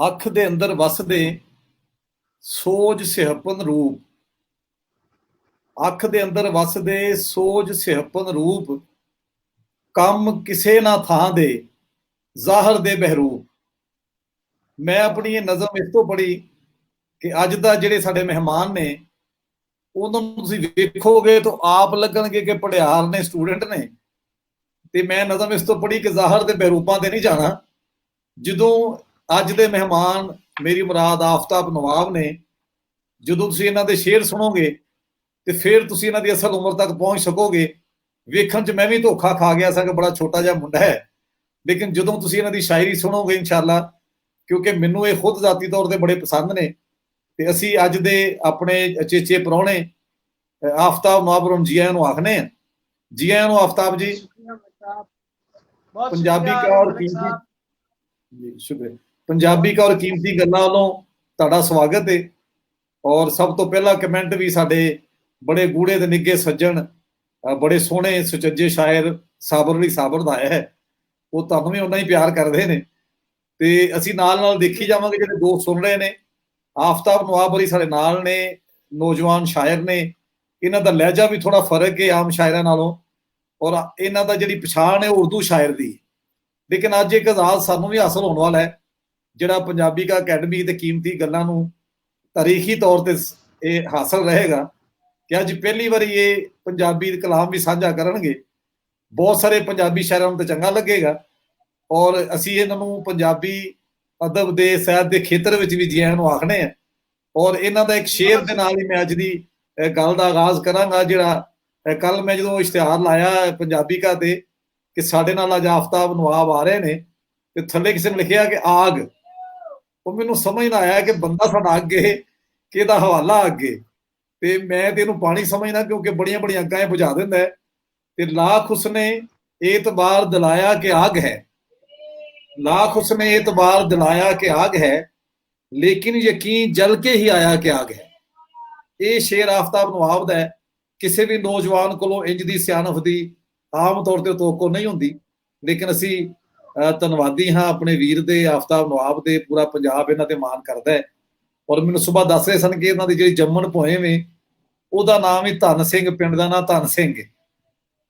ਅੱਖ ਦੇ ਅੰਦਰ ਵਸਦੇ ਸੋਜ ਸਿਹਪਨ ਰੂਪ। ਅੱਖ ਦੇ ਅੰਦਰ ਵਸਦੇ ਸੋਜ ਸਿਹਪਨ ਰੂਪ, ਕੰਮ ਕਿਸੇ ਨਾ ਥਾਂ ਦੇ ਜ਼ਾਹਰ ਦੇ ਬਹਿਰੂਪ। ਮੈਂ ਆਪਣੀ ਇਹ ਨਜ਼ਮ ਇਸ ਤੋਂ ਪੜ੍ਹੀ ਕਿ ਅੱਜ ਦਾ ਜਿਹੜੇ ਸਾਡੇ ਮਹਿਮਾਨ ਨੇ ਉਹਨਾਂ ਨੂੰ ਤੁਸੀਂ ਵੇਖੋਗੇ ਤਾਂ ਆਪ ਲੱਗਣਗੇ ਕਿ ਪੜਿਆਰ ਨੇ, ਸਟੂਡੈਂਟ ਨੇ। ਤੇ ਮੈਂ ਨਜ਼ਮ ਇਸ ਤੋਂ ਪੜ੍ਹੀ ਕਿ ਜ਼ਾਹਰ ਦੇ ਬਹਿਰੂਪਾਂ ਤੇ ਨਹੀਂ ਜਾਣਾ। ਜਦੋਂ ਅੱਜ ਦੇ ਮਹਿਮਾਨ ਮੇਰੀ ਮੁਰਾਦ ਆਫਤਾਬ ਨਵਾਬ ਨੇ, ਜਦੋਂ ਤੁਸੀਂ ਇਹਨਾਂ ਦੇ ਸ਼ੇਰ ਸੁਣੋਗੇ ਤੇ ਫਿਰ ਤੁਸੀਂ ਇਹਨਾਂ ਦੀ ਅਸਲ ਉਮਰ ਤੱਕ ਪਹੁੰਚ ਸਕੋਗੇ। ਵੇਖਣ 'ਚ ਮੈਂ ਵੀ ਧੋਖਾ ਖਾ ਗਿਆ ਸਾਂ ਕਿ ਬੜਾ ਛੋਟਾ ਜਿਹਾ ਮੁੰਡਾ ਹੈ, ਲੇਕਿਨ ਜਦੋਂ ਤੁਸੀਂ ਇਹਨਾਂ ਦੀ ਸ਼ਾਇਰੀ ਸੁਣੋਗੇ ਇਨਸ਼ਾਅੱਲਾ, ਕਿਉਂਕਿ ਮੈਨੂੰ ਇਹ ਖੁਦ ਜ਼ਾਤੀ ਤੌਰ ਤੇ ਬੜੇ ਪਸੰਦ ਨੇ। ਤੇ ਅਸੀਂ ਅੱਜ ਦੇ ਆਪਣੇ ਚੇਚੇ ਪ੍ਰਾਹੁਣੇ ਆਫਤਾਬ ਨਵਾਬ ਨੂੰ ਜੀ ਆਇਆਂ ਨੂੰ ਆਖਨੇ ਆ। ਜੀ ਆਇਆਂ ਨੂੰ ਆਫਤਾਬ ਜੀ। ਪੰਜਾਬੀ ਕਾ ਔਰ ਕੀਮਤੀ ਜੀ ਸ਼ੁਕਰੀਆ। ਪੰਜਾਬੀ ਕਾ ਔਰ ਕੀਮਤੀ ਗੱਲਾਂ ਵੱਲੋਂ ਤੁਹਾਡਾ ਸਵਾਗਤ ਹੈ। ਔਰ ਸਭ ਤੋਂ ਪਹਿਲਾ ਕਮੈਂਟ ਵੀ ਸਾਡੇ ਬੜੇ ਗੂੜੇ ਤੇ ਨਿੱਘੇ ਸੱਜਣ, ਬੜੇ ਸੋਹਣੇ ਸੁਚੱਜੇ ਸ਼ਾਇਰ ਸਾਬਰ ਅਲੀ ਸਾਬਰ ਦਾ ਆਇਆ ਹੈ। ਉਹ ਤੁਹਾਨੂੰ ਵੀ ਉਹਨਾਂ ਹੀ ਪਿਆਰ ਕਰਦੇ ਨੇ। ਤੇ ਅਸੀਂ ਨਾਲ ਨਾਲ ਦੇਖੀ ਜਾਵਾਂਗੇ ਜਿਹੜੇ ਦੋਸਤ ਸੁਣ ਰਹੇ ਨੇ। ਆਫਤਾਬ ਨਵਾਬ ਅਲੀ ਸਾਡੇ ਨਾਲ ਨੇ, ਨੌਜਵਾਨ ਸ਼ਾਇਰ ਨੇ। ਇਹਨਾਂ ਦਾ ਲਹਿਜਾ ਵੀ ਥੋੜਾ ਫਰਕ ਹੈ ਆਮ ਸ਼ਾਇਰਾਂ ਨਾਲੋਂ, ਔਰ ਇਹਨਾਂ ਦਾ ਜਿਹੜੀ ਪਛਾਣ ਹੈ ਉਰਦੂ ਸ਼ਾਇਰ ਦੀ। ਲੇਕਿਨ ਅੱਜ ਇੱਕ ਆਜ਼ਾਦ ਸਾਨੂੰ ਵੀ ਹਾਸਲ ਹੋਣ ਵਾਲਾ ਹੈ, ਜਿਹੜਾ ਪੰਜਾਬੀ ਕਾ ਅਕੈਡਮੀ ਤੇ ਕੀਮਤੀ ਗੱਲਾਂ ਨੂੰ ਤਾਰੀਖੀ ਤੌਰ ਤੇ ਇਹ ਹਾਸਲ ਰਹੇਗਾ ਕਿ ਅੱਜ ਪਹਿਲੀ ਵਾਰੀ ਇਹ ਪੰਜਾਬੀ ਕਲਾਮ ਵੀ ਸਾਂਝਾ ਕਰਨਗੇ। ਬਹੁਤ ਸਾਰੇ ਪੰਜਾਬੀ ਸ਼ਾਇਰਾਂ ਨੂੰ ਤਾਂ ਚੰਗਾ ਲੱਗੇਗਾ, ਔਰ ਅਸੀਂ ਇਹਨਾਂ ਨੂੰ ਪੰਜਾਬੀ ਅਦਬ ਦੇ ਸਾਹਿਤ ਦੇ ਖੇਤਰ ਵਿੱਚ ਵੀ ਜੀ ਆਇਆਂ ਨੂੰ ਆਖਣੇ ਆ। ਔਰ ਇਹਨਾਂ ਦਾ ਇੱਕ ਸ਼ੇਰ ਦੇ ਨਾਲ ਹੀ ਮੈਂ ਅੱਜ ਦੀ ਗੱਲ ਦਾ ਆਗਾਜ਼ ਕਰਾਂਗਾ। ਜਿਹੜਾ ਕੱਲ ਮੈਂ ਜਦੋਂ ਇਸ਼ਤਿਹਾਰ ਲਾਇਆ ਪੰਜਾਬੀ ਕਾ ਤੇ ਕਿ ਸਾਡੇ ਨਾਲ ਅੱਜ ਆਫਤਾਬ ਨਵਾਬ ਆ ਰਹੇ ਨੇ, ਤੇ ਥੱਲੇ ਕਿਸੇ ਨੇ ਲਿਖਿਆ ਕਿ ਆਗ। ਉਹ ਮੈਨੂੰ ਸਮਝ ਨਾ ਆਇਆ ਕਿ ਬੰਦਾ ਸਾਡਾ ਅੱਗੇ ਕਿ ਇਹਦਾ ਹਵਾਲਾ ਅੱਗੇ, ਤੇ ਮੈਂ ਤੇ ਇਹਨੂੰ ਪਾਣੀ ਸਮਝਣਾ ਕਿਉਂਕਿ ਬੜੀਆਂ ਬੜੀਆਂ ਅੱਗਾਂ ਇਹ ਬੁਝਾ ਦਿੰਦਾ ਹੈ। ਤੇ ਲਾਖ ਉਸਨੇ एतबार दिलाया कि आग है, लाख उसने एतबार दिलाया कि आग है, लेकिन यकीन जल के ही आया कि आग है। ये शेर आफताब नवाब दा है। किसी भी नौजवान को इंज दी सियानफ दी आम तौर पर तोको नहीं होंदी, लेकिन असी धन्नवादी हाँ अपने वीर दे आफताब नवाब दे। पूरा पंजाब इन्हां ते मान करदा है। और मैनूं सुबह दस रहे सन कि इन्हां दी जिहड़ी जम्मन पोएम है ਉਹਦਾ ਨਾਮ ਹੀ ਧਨ ਸਿੰਘ, ਪਿੰਡ ਦਾ ਨਾਂ ਧਨ ਸਿੰਘ।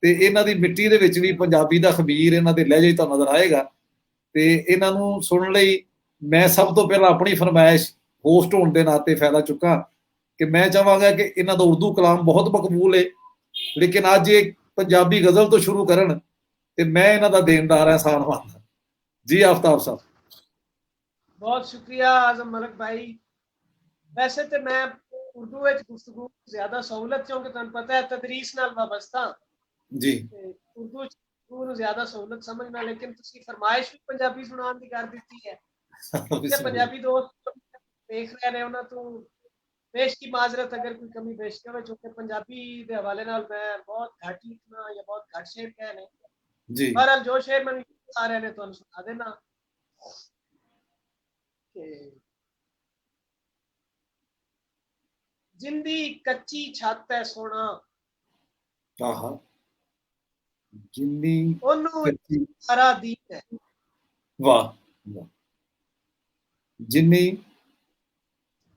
ਤੇ ਇਹਨਾਂ ਦੀ ਮਿੱਟੀ ਦੇ ਵਿੱਚ ਵੀ ਪੰਜਾਬੀ ਦਾ ਖਬੀਰ, ਇਹਨਾਂ ਦੇ ਲਹਿਜੇ ਹੀ ਤੁਹਾਨੂੰ ਨਜ਼ਰ ਆਏਗਾ। ਤੇ ਇਹਨਾਂ ਨੂੰ ਸੁਣਨ ਲਈ ਮੈਂ ਸਭ ਤੋਂ ਪਹਿਲਾਂ ਆਪਣੀ ਫਰਮਾਇਸ਼ ਹੋਸਟ ਹੋਣ ਦੇ ਨਾਤੇ ਫਾਇਦਾ ਚੁੱਕਾਂ ਕਿ ਮੈਂ ਚਾਹਾਂਗਾ ਕਿ ਇਹਨਾਂ ਦਾ ਉਰਦੂ ਕਲਾਮ ਬਹੁਤ ਮਕਬੂਲ ਹੈ, ਲੇਕਿਨ ਅੱਜ ਇਹ ਪੰਜਾਬੀ ਗਜ਼ਲ ਤੋਂ ਸ਼ੁਰੂ ਕਰਨ ਤੇ ਮੈਂ ਇਹਨਾਂ ਦਾ ਦੇਣਦਾਰ ਹਾਂ, ਸਾਨਵਾਨ ਜੀ। ਆਫਤਾਬ ਸਾਹਿਬ बहुत शुक्रिया आजम मलिक भाई। वैसे तो मैं उर्दू गुफ्तगू ज्यादा सहूलत, क्योंकि तुहानूं पता है तदरीस नाल वाबस्ता जी, उर्दू ਨੂੰ ਜ਼ਿਆਦਾ ਸਹੂਲਤ ਸਮਝਣਾ। ਲੇਕਿਨ ਤੁਸੀਂ ਫਰਮਾਇਸ਼ ਵੀ ਪੰਜਾਬੀ ਸੁਣਾਉਣ ਦੀ ਕਰ ਦਿੱਤੀ ਹੈ। ਜੇ ਪੰਜਾਬੀ ਦੋਸਤ ਦੇਖ ਰਹੇ ਨੇ ਉਹਨਾਂ ਤੋਂ ਪੇਸ਼ ਕੀ ਮਾਜ਼ਰਤ ਅਗਰ ਕੋਈ ਕਮੀ ਪੇਸ਼ ਕਰੇ, ਕਿਉਂਕਿ ਪੰਜਾਬੀ ਦੇ ਹਵਾਲੇ ਨਾਲ ਮੈਂ ਬਹੁਤ ਘੱਟ ਲਿਖਣਾ ਜਾਂ ਬਹੁਤ ਘੱਟ ਸ਼ੇਰ ਕਹੇ ਨੇ ਜੀ। ਬਹਰਹਾਲ ਜੋ ਸ਼ੇਰ ਮੈਨੂੰ ਆ ਰਹੇ ਨੇ ਤੁਹਾਨੂੰ ਸੁਣਾ ਦੇਣਾ। जिंदी कच्ची छत है सोना, जिंदी सारा दीन है। वाह वाह। जिंदी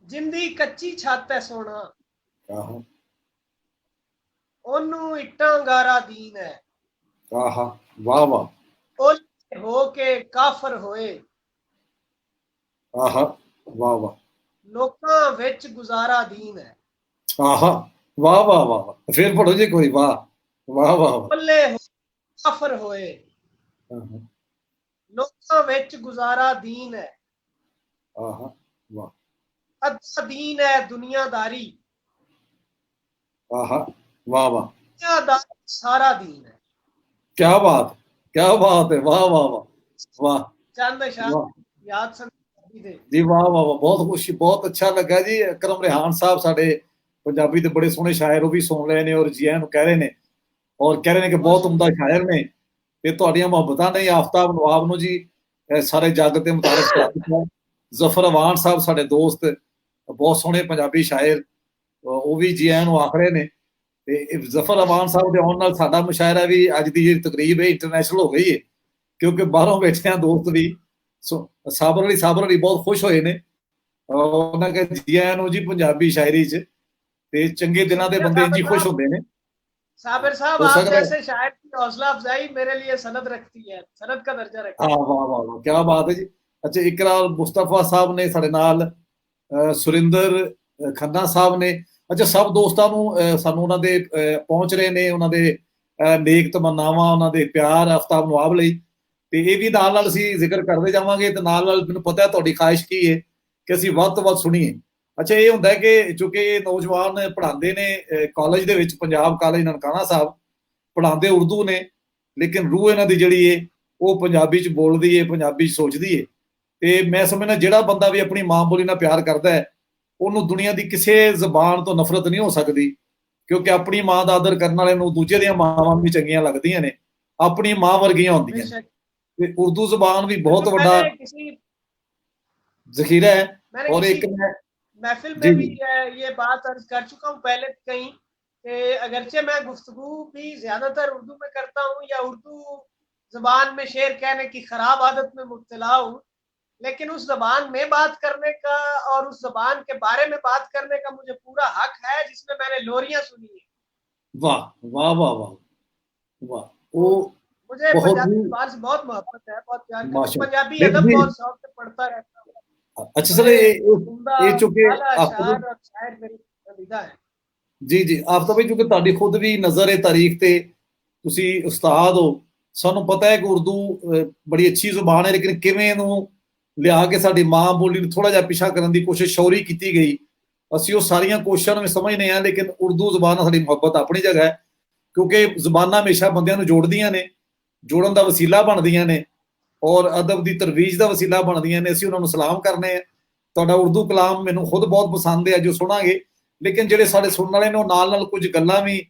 जिंदी कच्ची छत है सोना, ओनू इट्टां गारा दीन है। वाह वाह। ओले हो के काफर होए, वाह वाह। लोकां विच गुजारा दीन है। वाह वाह वाह। फिर पढ़ो जी कोई। वाह वाह वाह। ओले हो काफर होए, लोकां विच गुजारा दीन है। वाह। अद्धा दीन है दुनियादारी, वाह वाह वाह। दुनियादारी सारा दीन है। क्या बात है। वाह वाह वाह वाह। चंद शाह याद जी वाह वाह वाह। बहुत खुशी, बहुत अच्छा लगा जी। अकरम रेहान साहब साडे पंजाबी दे बड़े सोहने शायर, वो भी सुन रहे ने और जी आयन कह रहे ने, और कह रहे ने कि बहुत उम्दा शायर ने। ते तुहाडियां मुहब्बतां ने आफताब नवाब नूं जी सारे जग ते मुतारफ कर दित्ता। जफर अवान साहब साडे दोस्त, बहुत सोहने पंजाबी शायर, वो भी जी आयन आख रहे ने। ते जफर अवान साहब दे आउण नाल साडा मुशायरा भी अज दी जिहड़ी तकरीब है इंटरनेशनल हो गई है, क्योंकि बाहरों बैठे दोस्त भी ਸਾਬਰ ਅਲੀ ਬਹੁਤ ਖੁਸ਼ ਹੋਏ ਨੇ। ਉਹਨਾਂ ਕਹੇ ਜੀ ਆਇਆਂ ਨੂੰ ਜੀ ਪੰਜਾਬੀ ਸ਼ਾਇਰੀ 'ਚ, ਤੇ ਚੰਗੇ ਦਿਲਾਂ ਦੇ ਬੰਦੇ ਇੰਝ ਹੀ ਖੁਸ਼ ਹੁੰਦੇ ਨੇ। साबिर साहब, हो आप सकता है। जैसे शायर की हौसला अफजाई मेरे लिए सनद रखती है, सनद का दर्जा रखती हाँ है। वाह वाह वाह, क्या बात है जी। अच्छा, इकरार मुस्तफा साहब ने ਸਾਡੇ ਨਾਲ, ਸੁਰਿੰਦਰ ਖੰਨਾ ਸਾਹਿਬ ਨੇ। ਅੱਛਾ, ਸਭ ਦੋਸਤਾਂ ਨੂੰ ਸਾਨੂੰ ਉਹਨਾਂ ਦੇ ਪਹੁੰਚ ਰਹੇ ਨੇ, ਉਹਨਾਂ ਦੇ ਨੇਕ ਤਮੰਨਾਵਾਂ, ਉਹਨਾਂ ਦੇ ਪਿਆਰ ਆਫਤਾਬ ਨਵਾਬ ਲਈ, ਤੇ ਇਹ ਵੀ ਨਾਲ ਨਾਲ ਅਸੀਂ ਜ਼ਿਕਰ ਕਰਦੇ ਜਾਵਾਂਗੇ। ਤੇ ਨਾਲ ਨਾਲ ਮੈਨੂੰ ਪਤਾ ਤੁਹਾਡੀ ਖਾਹਿਸ਼ ਕੀ ਹੈ ਕਿ ਅਸੀਂ ਵੱਧ ਤੋਂ ਵੱਧ ਸੁਣੀਏ। ਅੱਛਾ, ਇਹ ਹੁੰਦਾ ਹੈ ਕਿ ਚूंकि ਇਹ ਨੌਜਵਾਨ ਪੜ੍ਹਾਉਂਦੇ ਨੇ ਕਾਲਜ ਦੇ ਵਿੱਚ, ਪੰਜਾਬ ਕਾਲਜ ਨਨਕਾਣਾ ਸਾਹਿਬ, ਪੜ੍ਹਾਉਂਦੇ ਉਰਦੂ ਨੇ, ਲੇਕਿਨ ਰੂਹ ਇਹਨਾਂ ਦੀ ਜਿਹੜੀ ਹੈ ਉਹ ਪੰਜਾਬੀ 'ਚ ਬੋਲਦੀ ਹੈ, ਪੰਜਾਬੀ 'ਚ ਸੋਚਦੀ ਹੈ। ਤੇ ਮੈਂ ਸਮਝਦਾ ਜਿਹੜਾ ਬੰਦਾ ਵੀ ਆਪਣੀ ਮਾਂ ਬੋਲੀ ਨਾਲ ਪਿਆਰ ਕਰਦਾ ਹੈ, ਉਹਨੂੰ ਦੁਨੀਆ ਦੀ ਕਿਸੇ ਜ਼ਬਾਨ ਤੋਂ ਨਫ਼ਰਤ ਨਹੀਂ ਹੋ ਸਕਦੀ, ਕਿਉਂਕਿ ਆਪਣੀ ਮਾਂ ਦਾ ਆਦਰ ਕਰਨ ਵਾਲੇ ਨੂੰ ਦੂਜੇ ਦੀਆਂ ਮਾਵਾਂ ਵੀ ਚੰਗੀਆਂ ਲੱਗਦੀਆਂ ਨੇ, ਆਪਣੀ ਮਾਂ ਵਰਗੀਆਂ ਹੁੰਦੀਆਂ ਨੇ। ਤੇ ਉਰਦੂ ਜ਼ਬਾਨ ਵੀ ਬਹੁਤ ਵੱਡਾ ਜ਼ਖੀਰਾ है। और एक महफिल में भी ये बात अर्ज कर चुका हूँ पहले कहीं कि अगरचे मैं गुफ्तगू भी ज्यादातर उर्दू में करता हूँ या उर्दू जबान में शेर कहने की खराब आदत में मुब्तला हूँ, लेकिन उस जबान में बात करने का और उस जबान के बारे में बात करने का मुझे पूरा हक है, जिसमें मैंने लोरियां सुनी है। वाह वाह वाह वाह वाह। वो मुझे पंजाबी जबान से बहुत मोहब्बत है, बहुत प्यार करता हूं। पंजाबी अदब बहुत शौक से पढ़ता रहता हूँ। अच्छा सर, ये चूंकि जी जी आफ्ताब भाई, चूंकि ਤੁਹਾਡੀ ਖੁਦ ਵੀ ਨਜ਼ਰ ਹੈ ਤਾਰੀਖ ਤੇ, ਤੁਸੀਂ ਉਸਤਾਦ ਹੋ, ਸਾਨੂੰ ਪਤਾ ਹੈ ਕਿ ਉਰਦੂ ਬੜੀ ਅੱਛੀ ਜ਼ੁਬਾਨ ਹੈ, ਲੇਕਿਨ ਕਿਵੇਂ ਇਹਨੂੰ ਲਿਆ ਕੇ ਸਾਡੀ ਮਾਂ ਬੋਲੀ ਨੂੰ ਥੋੜਾ ਜਿਹਾ ਪਿਛਾ ਕਰਨ ਦੀ ਕੋਸ਼ਿਸ਼ ਸ਼ੌਰੀ ਕੀਤੀ ਗਈ। ਅਸੀਂ ਉਹ ਸਾਰੀਆਂ ਕੋਸ਼ਿਸ਼ਾਂ ਨੂੰ ਸਮਝਦੇ ਹਾਂ, ਲੇਕਿਨ ਉਰਦੂ ਜ਼ੁਬਾਨ ਨਾਲ ਸਾਡੀ ਮੁਹੱਬਤ ਆਪਣੀ ਜਗ੍ਹਾ ਹੈ, ਕਿਉਂਕਿ ਜ਼ੁਬਾਨਾਂ ਹਮੇਸ਼ਾ ਬੰਦਿਆਂ ਨੂੰ ਜੋੜਦੀਆਂ ਨੇ, ਜੋੜਨ ਦਾ ਵਸੀਲਾ ਬਣਦੀਆਂ ਨੇ, ਔਰ ਅਦਬ ਦੀ ਤਰਵੀਜ ਦਾ ਵਸੀਲਾ ਬਣਦੀਆਂ ਨੇ। ਅਸੀਂ ਉਹਨਾਂ ਨੂੰ ਸਲਾਮ ਕਰਨੇ ਆ। ਤੁਹਾਡਾ ਉਰਦੂ ਕਲਾਮ ਮੈਨੂੰ ਖੁਦ ਬਹੁਤ ਪਸੰਦ ਹੈ, ਜੋ ਸੁਣਾਂਗੇ, ਲੇਕਿਨ ਜਿਹੜੇ ਸਾਡੇ ਸੁਣਨ ਵਾਲੇ ਨੇ ਉਹ ਨਾਲ ਨਾਲ ਕੁਝ ਗੱਲਾਂ ਵੀ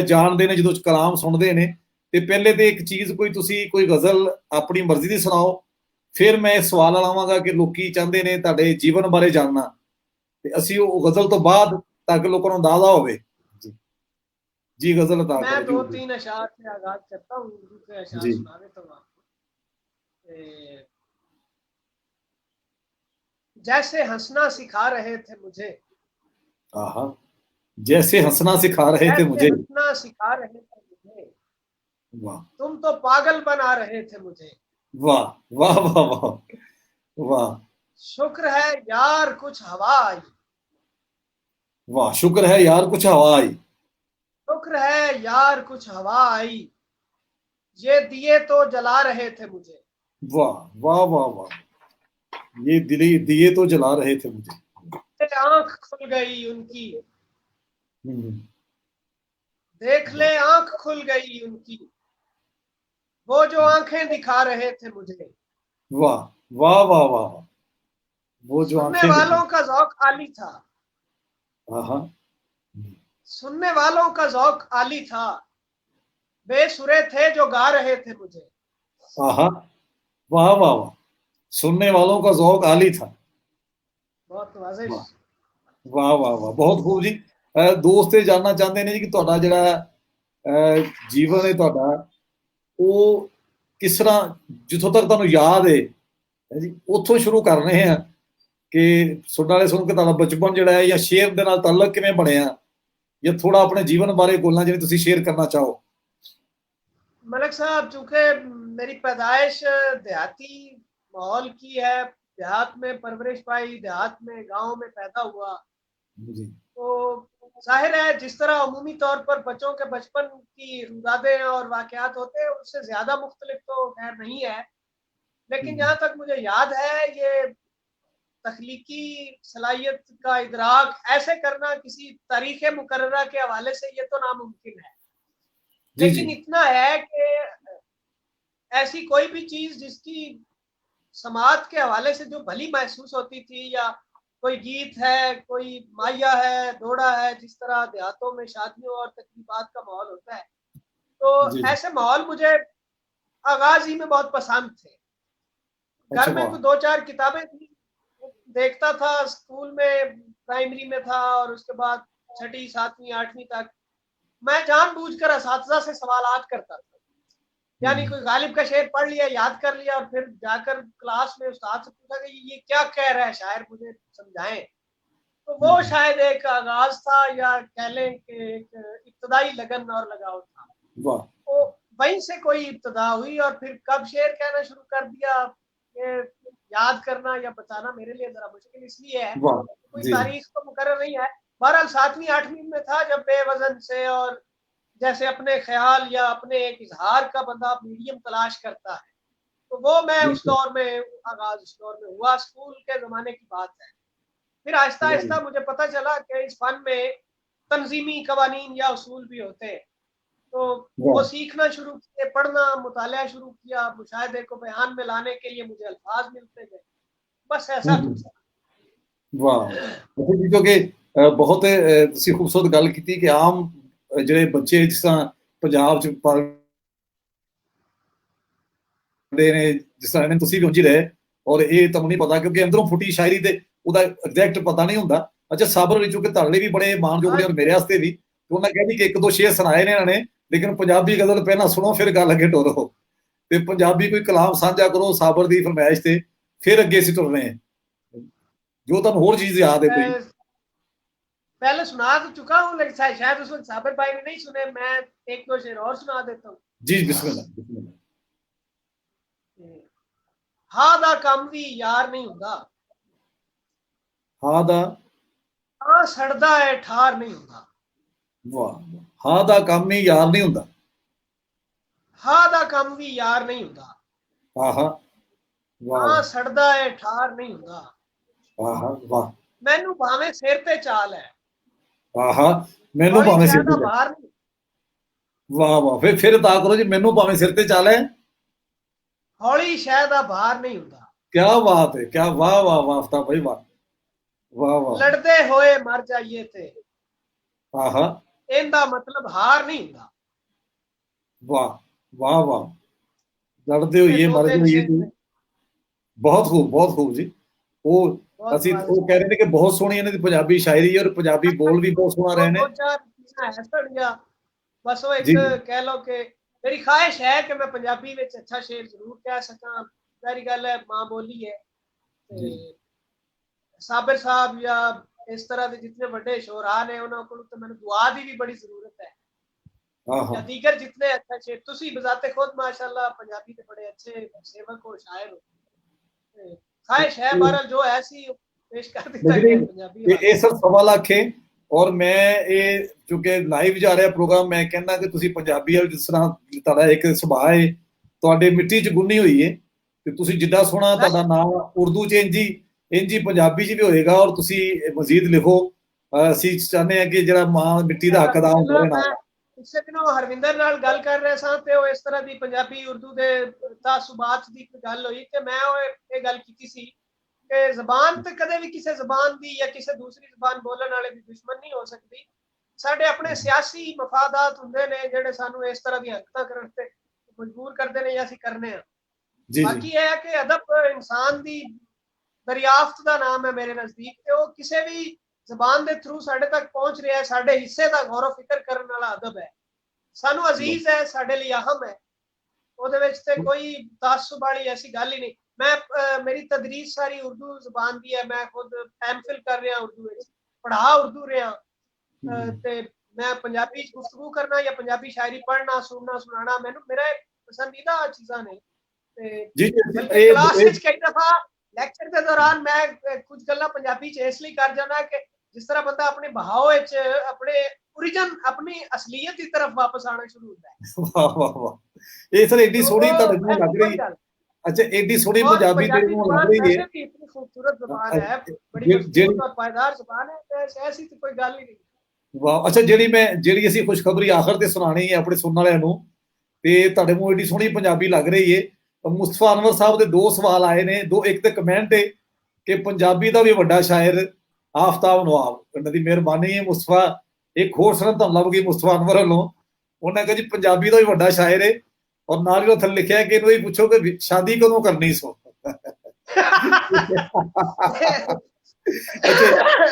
ਜਾਣਦੇ ਨੇ ਜਦੋਂ ਕਲਾਮ ਸੁਣਦੇ ਨੇ। ਤੇ ਪਹਿਲੇ ਤੇ ਇੱਕ ਚੀਜ਼ ਤੁਸੀਂ ਕੋਈ ਗਜ਼ਲ ਆਪਣੀ ਮਰਜ਼ੀ ਦੀ ਸੁਣਾਓ, ਫਿਰ ਮੈਂ ਇਹ ਸਵਾਲ ਲਾਵਾਂਗਾ ਕਿ ਲੋਕੀ ਚਾਹੁੰਦੇ ਨੇ ਤੁਹਾਡੇ ਜੀਵਨ ਬਾਰੇ ਜਾਣਨਾ, ਤੇ ਅਸੀਂ ਉਹ ਗਜ਼ਲ ਤੋਂ ਬਾਅਦ ਤਾਂ ਕਿ ਲੋਕਾਂ ਨੂੰ ਅੰਦਾਜ਼ਾ ਹੋਵੇ। जी गजल अता मैं 2-3 अशार से आगाज करता हूँ, उर्दू के अशार सुना देता हूँ आपको। जैसे हंसना सिखा रहे थे मुझे, जैसे हंसना सिखा रहे थे मुझे, हंसना सिखा रहे थे मुझे, वाह, तुम तो पागल बना रहे थे मुझे। वाह वाह वाह वाह वाह। शुक्र है यार कुछ हवा आई, वाह, शुक्र है यार कुछ हवा आई, शुक्र है यार कुछ हवा आई, ये दिए तो जला रहे थे मुझे। वाह वाह वाह वाह, ये दिए तो जला रहे थे मुझे। आंख खुल गई उनकी, देख ले आंख खुल गई उनकी, वो जो आंखें दिखा रहे थे मुझे। वाह वाह वाह वाह, वो जो सुनने वालों का ज़ौक आली था, सुनने वालों का ज़ौक आली था, बेसुरे थे जो गा रहे थे मुझे। वाह वाह वाह, सुनने वालों का ज़ौक आली था, बहुत वाज़ेह। वाह वाह वाह, बहुत खूब जी। ਦੋਸਤ ਇਹ ਜਾਨਣਾ ਚਾਹੁੰਦੇ ਨੇ ਜੀ ਕਿ ਤੁਹਾਡਾ ਜਿਹੜਾ ਜੀਵਨ ਹੈ ਤੁਹਾਡਾ, ਉਹ ਕਿਸ ਤਰ੍ਹਾਂ, ਜਿੱਥੋਂ ਤੱਕ ਤੁਹਾਨੂੰ ਯਾਦ ਹੈ ਜੀ, ਉੱਥੋਂ ਸ਼ੁਰੂ ਕਰ ਰਹੇ ਹਾਂ ਕਿ ਸੁਣਨ ਵਾਲੇ ਸੁਣ ਕੇ ਤੁਹਾਡਾ ਬਚਪਨ ਜਿਹੜਾ ਹੈ ਜਾਂ ਸ਼ੇਰ ਦੇ ਨਾਲ ਤਾਲੁਕ ਕਿਵੇਂ ਬਣਿਆ, ਜਾਂ ਥੋੜਾ ਆਪਣੇ ਜੀਵਨ ਬਾਰੇ ਬੋਲਣਾ ਜਿਵੇਂ ਤੁਸੀਂ ਸ਼ੇਅਰ करना चाहो। मलिक साहब, चूंकि मेरी पैदाइश देहाती माहौल की है, देहात में परवरिश पाई, देहात में गांव में पैदा हुआ, तो जाहिर है जिस तरह अमूमी तौर पर बच्चों के बचपन की रुदादे और वाकयात होते हैं उससे ज्यादा मुख्तलिफ तो खैर नहीं है, लेकिन जहाँ तक मुझे याद है ये तख्लीकी सलाहियत का इदराक ऐसे करना किसी तारीख मुकर्ररा के हवाले से ये तो नामुमकिन है। लेकिन इतना है कि ऐसी कोई भी चीज जिसकी समाज के हवाले से जो भली महसूस होती थी, या कोई गीत है, कोई माया है, दोड़ा है, जिस तरह देहातों में शादियों और तकरीबात का माहौल होता है, तो ऐसे माहौल मुझे आगाज ही में बहुत पसंद थे। घर में 2-4 किताबें थी, देखता था, स्कूल में प्राइमरी में था और उसके बाद 6वीं 7वीं 8वीं तक मैं जानबूझकर असातिज़ा से सवालात करता था यानी कोई गालिब का शेर पढ़ लिया, याद कर लिया और फिर जाकर क्लास में उस्ताद से पूछा कि ये क्या कह रहा है शायर, मुझे समझाएं। तो वो शायद एक आगाज था, या कह लें कि एक इब्तदाई लगन और लगाव था। वाह। तो वहीं से कोई इब्तदा हुई, और फिर कब शेर कहना शुरू कर दिया, ये याद करना या बताना मेरे लिए जरा मुश्किल इसलिए है, वाह कोई जी। तारीख तो मुकर्रर नहीं है। बहरहाल 7वीं 8वीं में था जब बेवजन से, और जैसे अपने ख्याल या अपने एक इजहार का बंदा मीडियम तलाश करता है, तो वो मैं उस दौर में, आगाज उस दौर में हुआ, स्कूल के जमाने की बात है। फिर आहिस्ता आहिस्ता मुझे पता चला कि इस फन में तंजीमी कवानीन या उसूल भी होते हैं, तो वो सीखना शुरू किए, पढ़ना, मुताला शुरू किया, मुशाहिदे को बयान में लाने के लिए मुझे अल्फाज मिलते गए, बस ऐसा कुछ। वाह। ਕਿਉਂਕਿ ਬਹੁਤ ਤੁਸੀਂ ਖੂਬਸੂਰਤ ਗੱਲ ਕੀਤੀ ਕਿ ਆਮ ਜਿਹੜੇ ਬੱਚੇ ਜਿਸ ਤਰ੍ਹਾਂ ਪੰਜਾਬ ਚ ਪੜ੍ਹਦੇ ਨੇ, ਜਿਸ ਤਰ੍ਹਾਂ ਇਹਨੇ ਤੁਸੀਂ ਵੀ ਉਂਝ ਹੀ ਰਹੇ, ਔਰ ਇਹ ਤੁਹਾਨੂੰ ਨਹੀਂ ਪਤਾ ਕਿਉਂਕਿ ਅੰਦਰੋਂ ਫੁੱਟੀ ਸ਼ਾਇਰੀ ਤੇ ਉਹਦਾ ਐਗਜ਼ੈਕਟ ਪਤਾ ਨਹੀਂ ਹੁੰਦਾ। ਅੱਛਾ, ਸਾਬਰ ਵਿੱਚੋਂ ਕਿ ਤੁਹਾਡੇ ਵੀ ਬੜੇ ਮਾਣਯੋਗ ਨੇ ਔਰ ਮੇਰੇ ਵਾਸਤੇ ਵੀ, ਉਹਨਾਂ ਕਹਿੰਦੀ ਕਿ 1-2 ਸ਼ੇਰ ਸੁਣਾਏ ਨੇ ਇਹਨਾਂ ਨੇ, ਲੇਕਿਨ ਪੰਜਾਬੀ ਗਜ਼ਲ ਪਹਿਲਾਂ ਸੁਣੋ ਫਿਰ ਗੱਲ ਅੱਗੇ ਟੋਰੋ, ਤੇ ਪੰਜਾਬੀ ਕੋਈ ਕਲਾਮ ਸਾਂਝਾ ਕਰੋ ਸਾਬਰ ਦੀ ਫਰਮਾਇਸ਼ ਤੇ, ਫਿਰ ਅੱਗੇ ਅਸੀਂ ਤੁਰ ਰਹੇ ਹਾਂ। जो तुम और चीज याद है कोई? पहले सुना तो चुका हूँ, लेकिन शायद उस वक्त साबिर भाई ने नहीं सुने, मैं 1-2 शेर और सुना देता हूँ। जी बिस्मिल्लाह बिस्मिल्लाह। हा दा काम भी यार नहीं हुंदा, हा दा सड़दा है ठार नहीं हुंदा। वाह। हा दा काम ही यार नहीं हुंदा, हा दा काम भी यार नहीं हुंदा। आहा वाह। सड़दा है ठार नहीं हुंदा। आहा वाह। मैनू भावे सिर ते चाल है, आहा मैनू भावे सिर ते बाहर नहीं। वाह वाह। फिर ता करो जी, मैनू भावे सिर ते चाल है, हौली शह दा भार नहीं हुंदा। क्या बात है, क्या वाह वाह वाह आफ्ताब भाई वाह वाह वाह। लड़दे होए मर जाइए ते, आहा इनदा मतलब हार नहीं हुंदा। वाह वाह वाह। लड़दे होइए मर जाइए तू, बहुत खूब जी। ਉਹ ਅਸੀਂ ਉਹ ਕਹਿ ਰਹੇ ਨੇ ਕਿ ਬਹੁਤ ਸੋਹਣੀ ਇਹਨਾਂ ਦੀ ਪੰਜਾਬੀ ਸ਼ਾਇਰੀ ਔਰ ਪੰਜਾਬੀ ਬੋਲ ਵੀ ਬਹੁਤ ਸੋਹਣਾ ਰਹੇ ਨੇ। ਬਸ ਉਹ ਇੱਕ ਕਹਿ ਲਓ ਕਿ ਮੇਰੀ ਖਾਹਿਸ਼ ਹੈ ਕਿ ਮੈਂ ਪੰਜਾਬੀ ਵਿੱਚ ਅੱਛਾ ਸ਼ੇਰ ਜ਼ਰੂਰ ਕਹਿ ਸਕਾਂ, ਸਾਰੀ ਗੱਲ ਹੈ ਮਾਂ ਬੋਲੀ ਹੈ। ਤੇ ਸਾਬਰ ਸਾਹਿਬ ਜਾਂ ਇਸ ਤਰ੍ਹਾਂ ਦੇ ਜਿਤਨੇ ਵੱਡੇ ਸ਼ੋਰਾ ਨੇ ਉਹਨਾਂ ਕੋਲ ਤਾਂ ਮੈਨੂੰ ਦੁਆ ਦੀ ਵੀ ਬੜੀ ਜ਼ਰੂਰਤ ਹੈ। ਜਾਂ ਦੀਗਰ ਜਿਤਨੇ ਅੱਛਾ ਸ਼ੇਰ, ਤੁਸੀਂ ਬਜ਼ਾਤੇ ਖੁਦ ਮਾਸ਼ਾਅੱਲਾ ਪੰਜਾਬੀ ਦੇ ਬੜੇ ਅੱਛੇ ਸੇਵਕ ਹੋ, ਸ਼ਾਇਰ ਹੋ। खाहिश है बहरहाल जो ऐसी पेश कर दिया गया पंजाबी। ਇਹ ਸਰ 1.25 ਲੱਖ ਹੈ ਔਰ ਮੈਂ ਇਹ ਕਿਉਂਕਿ ਲਾਈਵ ਜਾ ਰਿਹਾ ਪ੍ਰੋਗਰਾਮ, ਮੈਂ ਕਹਿੰਦਾ ਕਿ ਤੁਸੀਂ ਪੰਜਾਬੀ ਵਾਲ ਜਿਸ ਤਰ੍ਹਾਂ ਤੁਹਾਡਾ ਇੱਕ ਸੁਭਾਅ ਹੈ, ਤੁਹਾਡੇ ਮਿੱਟੀ 'ਚ ਗੁੰਨੀ ਹੋਈ ਹੈ, ਤੇ ਤੁਸੀਂ ਜਿੱਦਾਂ ਸੋਹਣਾ ਤੁਹਾਡਾ ਨਾਮ ਉਰਦੂ 'ਚ ਇੰਜੀ ਪੰਜਾਬੀ 'ਚ ਵੀ ਹੋਏਗਾ, ਔਰ ਤੁਸੀਂ ਮਜ਼ੀਦ ਲਿਖੋ। ਅਸੀਂ ਚਾਹੁੰਦੇ ਹਾਂ ਕਿ ਜਿਹੜਾ ਮਾਂ ਮਿੱਟੀ ਦਾ ਹੱਕ ਅਦਾ ਹੁੰਦਾ ਰਹੇ ਨਾਲ। ਪਿਛਲੇ ਦਿਨੋਂ ਹਰਵਿੰਦਰ ਨਾਲ ਗੱਲ ਕਰ ਰਹੇ ਸਾਂ ਤੇ ਉਹ ਇਸ ਤਰ੍ਹਾਂ ਦੀ ਪੰਜਾਬੀ ਉਰਦੂ ਦੇ ਤਾਸੁਬਾਤ ਦੀ ਗੱਲ ਹੋਈ ਤੇ ਮੈਂ ਇਹ ਗੱਲ ਕੀਤੀ ਸੀ ਕਿ ਜ਼ਬਾਨ ਤੇ ਕਦੇ ਵੀ ਕਿਸੇ ਜ਼ਬਾਨ ਦੀ ਜਾਂ ਕਿਸੇ ਦੂਸਰੀ ਜ਼ਬਾਨ ਬੋਲਣ ਵਾਲੇ ਦੀ ਦੁਸ਼ਮਣ ਨਹੀਂ ਹੋ ਸਕਦੀ। ਸਾਡੇ ਆਪਣੇ ਸਿਆਸੀ ਮਫਾਦਾਤ ਹੁੰਦੇ ਨੇ ਜਿਹੜੇ ਸਾਨੂੰ ਇਸ ਤਰ੍ਹਾਂ ਦੀਆਂ ਹਰਕਤਾਂ ਕਰਨ ਤੇ ਮਜਬੂਰ ਕਰਦੇ ਨੇ ਜਾਂ ਅਸੀਂ ਕਰਨੇ ਆ। ਬਾਕੀ ਇਹ ਹੈ ਕਿ ਅਦਬ ਇਨਸਾਨ ਦੀ ਦਰਿਆਫਤ ਦਾ ਨਾਮ ਹੈ ਮੇਰੇ ਨਜ਼ਦੀਕ, ਤੇ ਉਹ ਕਿਸੇ ਵੀ ਜ਼ਬਾਨ ਦੇ ਥਰੂ ਸਾਡੇ ਤੱਕ ਪਹੁੰਚ ਰਿਹਾ ਹੈ। ਸਾਡੇ ਹਿੱਸੇ ਦਾ ਗੌਰ ਫਿਕਰ ਕਰਨ ਵਾਲਾ ਅਦਬ ਹੈ, ਸਾਨੂੰ ਅਜ਼ੀਜ਼ ਹੈ, ਸਾਡੇ ਲਈ ਅਹਿਮ ਹੈ। ਉਹਦੇ ਵਿੱਚ ਤੇ ਕੋਈ ਤਾਸੁਬ ਵਾਲੀ ਐਸੀ ਗੱਲ ਹੀ ਨਹੀਂ। ਮੈਂ ਮੇਰੀ ਤਦਰੀਸ ਸਾਰੀ ਉਰਦੂ ਜ਼ਬਾਨ ਦੀ ਹੈ, ਮੈਂ ਖੁਦ ਐਮਫਿਲ ਕਰ ਰਿਹਾ ਉਰਦੂ ਵਿੱਚ, ਪੜ੍ਹਾ ਉਰਦੂ ਰਿਹਾ, ਤੇ ਮੈਂ ਪੰਜਾਬੀ 'ਚ ਗੁਫ਼ਤਗੂ ਕਰਨਾ ਜਾਂ ਪੰਜਾਬੀ ਸ਼ਾਇਰੀ ਪੜ੍ਹਨਾ, ਸੁਣਨਾ, ਸੁਣਾਉਣਾ ਮੈਨੂੰ ਮੇਰੇ ਪਸੰਦੀਦਾ ਚੀਜ਼ਾਂ ਨੇ। ਤੇ ਕਲਾਸ ਵਿੱਚ ਕਈ ਦਫਾ ਲੈਕਚਰ ਦੇ ਦੌਰਾਨ ਮੈਂ ਕੁਝ ਗੱਲਾਂ ਪੰਜਾਬੀ 'ਚ ਇਸ ਲਈ ਕਰ ਜਾਂਦਾ ਕਿ ਜਿਸ ਤਰ੍ਹਾਂ ਬੰਦਾ ਆਪਣੇ ਬਹਾਓ ਵਿੱਚ ਆਪਣੇ ओरिजिन अपनी असलियत की तरफ वापस आना शुरू होता है। वाह वाह वाह। ये सर एडी सोहनी ਤੁਹਾਡੇ ਨੂੰ ਲੱਗ ਰਹੀ ਹੈ। अच्छा एडी सोहनी पंजाबी ਤੇ ਨੂੰ ਲੱਗ ਰਹੀ है। इतनी खूबसूरत ज़बान है, बड़ी मजबूत और पायदार ज़बान है, ऐसी तो कोई गल ही नहीं। वाह। अच्छा ਜਿਹੜੀ ਅਸੀਂ ਖੁਸ਼ਖਬਰੀ ਆਖਰ ਤੇ ਸੁਣਾਣੀ ਹੈ ਆਪਣੇ ਸੁਣਨ ਵਾਲਿਆਂ ਨੂੰ, ਤੇ ਤੁਹਾਡੇ ਨੂੰ ਐਡੀ ਸੋਹਣੀ ਪੰਜਾਬੀ ਲੱਗ ਰਹੀ ਹੈ। ਮੁਸਤਫਾ ਅਨਵਰ ਸਾਹਿਬ ਦੇ 2 ਸਵਾਲ ਆਏ ਨੇ, ਇੱਕ ਤੇ ਕਮੈਂਟ ਹੈ ਕਿ ਪੰਜਾਬੀ ਦਾ ਵੀ ਵੱਡਾ ਸ਼ਾਇਰ ਆਫਤਾਬ ਨਵਾਬ, ਉਹਨਾਂ ਦੀ ਮਿਹਰਬਾਨੀ ਹੈ। ਮੁਸਤਫਾ एक होर सनत ਤੁਹਾਨੂੰ ਲੱਭ ਗਈ ਮੁਸਤਫਾ ਅਨਵਰ ਵੱਲੋਂ, ਉਹਨਾਂ ਕਹਿੰਦੇ ਜੀ ਪੰਜਾਬੀ ਦਾ ਵੀ ਵੱਡਾ ਸ਼ਾਇਰ ਹੈ, ਔਰ ਨਾਲ ਹੀ ਉਹ ਥੱਲੇ ਲਿਖਿਆ ਕਿ ਇਹਨੂੰ ਹੀ ਪੁੱਛੋ ਕਿ ਸ਼ਾਦੀ ਕਦੋਂ ਕਰਨੀ ਸੋ। ਅੱਛਾ,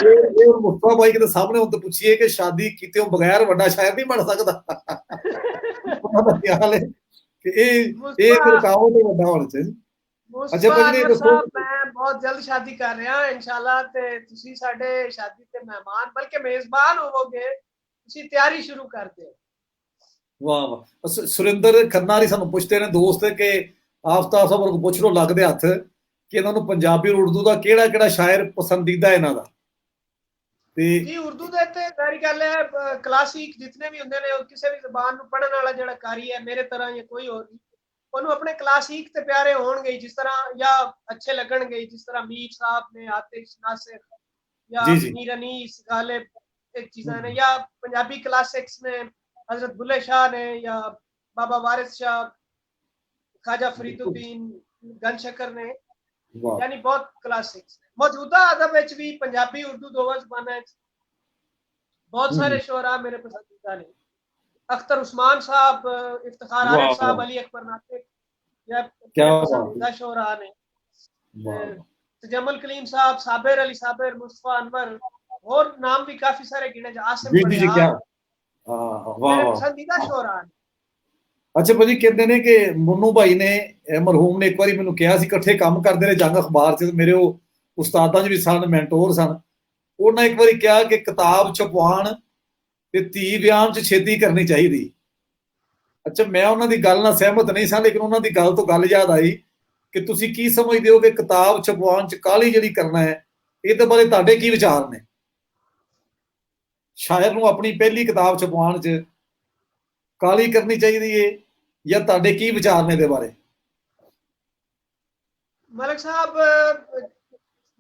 ਇਹ ਮੁਸਤਫਾ ਭਾਈ ਦੇ ਸਾਹਮਣੇ ਹੁਣ ਤਾਂ ਪੁੱਛੀਏ ਕਿ ਸ਼ਾਦੀ ਕੀਤੇ ਬਗੈਰ ਵੱਡਾ ਸ਼ਾਇਰ ਨਹੀਂ ਬਣ ਸਕਦਾ। ਉਹਨਾਂ ਦਾ ਖਿਆਲ ਹੈ कि ये मुस्तफा रुकावट है वड्डा होना चाहिए। अच्छा मुस्तफा भाजी ने अनवर दसो साहब, मैं बहुत जल्द शादी कर रहा इंशाल्लाह, ते तुसी साडे शादी ते मेहमान बल्कि मेजबान होवोगे, तुसी तैयारी शुरू कर दे। वाह वाह। सुरिंदर खन्ना जी सानू पुछते ने दोस्त कि आफ्ताब साहब को पुछ लो लगदे हथ कि इन्हां नू पंजाबी और उर्दू का केड़ा-केड़ा शायर पसंदीदा है इन्हां दा। ते जी उर्दू दे ते सारी गल है, क्लासिक जितने भी हुंदे ने किसी भी जबान नू पढ़न वाला जेड़ा कारी है मेरे तरह या कोई और नहीं, ਉਹਨੂੰ अपने क्लासिक ते प्यारे होणगे जिस तरह या अच्छे लगणगे, जिस तरह मीर साहब ने, आतिश नासिर या जी जी मीर अनीस गालिब, एक चीज़ां ने, या पंजाबी क्लासिक्स ने हजरत बुल्ले शाह ने, या बाबा वारिस शाह, ख्वाजा फरीदुद्दीन, गनशकर ने, वाह यानी बहुत क्लासिक्स ने। मौजूदा अदब विच भी पंजाबी उर्दू दोवां ज़बानां विच बहुत सारे शोरा मेरे पसंदीदा ने। अख्तर उस्मान साहब, इफ्तिखार वाह आरिफ साहब, वाह अली अकबर नातिक, या क्या मेरे बात है। पसंदीदा शोरा ने। वाह तजम्मुल कलीम साहब, साबिर अली साबिर, मुस्तफा अनवर, और नाम भी काफी सारे गिने, आसिम जी जी जी क्या बड़याल, वाह मेरे वाह। पसंदीदा शोरा ने। अच्छा भाजी कहते ने कि मुन्नू भाई ने मरहूम ने एक बार मैंने कहा सी इकट्ठे काम करते रहे जंग अखबार च, मेरे वो उस्तादा च भी सन, मैंटोर सन। उन्हें एक बार कहा कि किताब छपवाण ते धी ब्याह च छेती करनी चाहिए। अच्छा मैं उन्होंने गल नाल सहमत नहीं सा, लेकिन उन्होंने गल तो गल याद आई कि तुसी की समझदे हो कि किताब छपवाण च काहली जिहड़ी करना है, इहदे बारे तुहाडे की विचार ने? शायर नूं अपनी पहली किताब छपवाण च काहली करनी चाहिए है या तुहाडे की विचार ने इहदे बारे? मलिक साहब,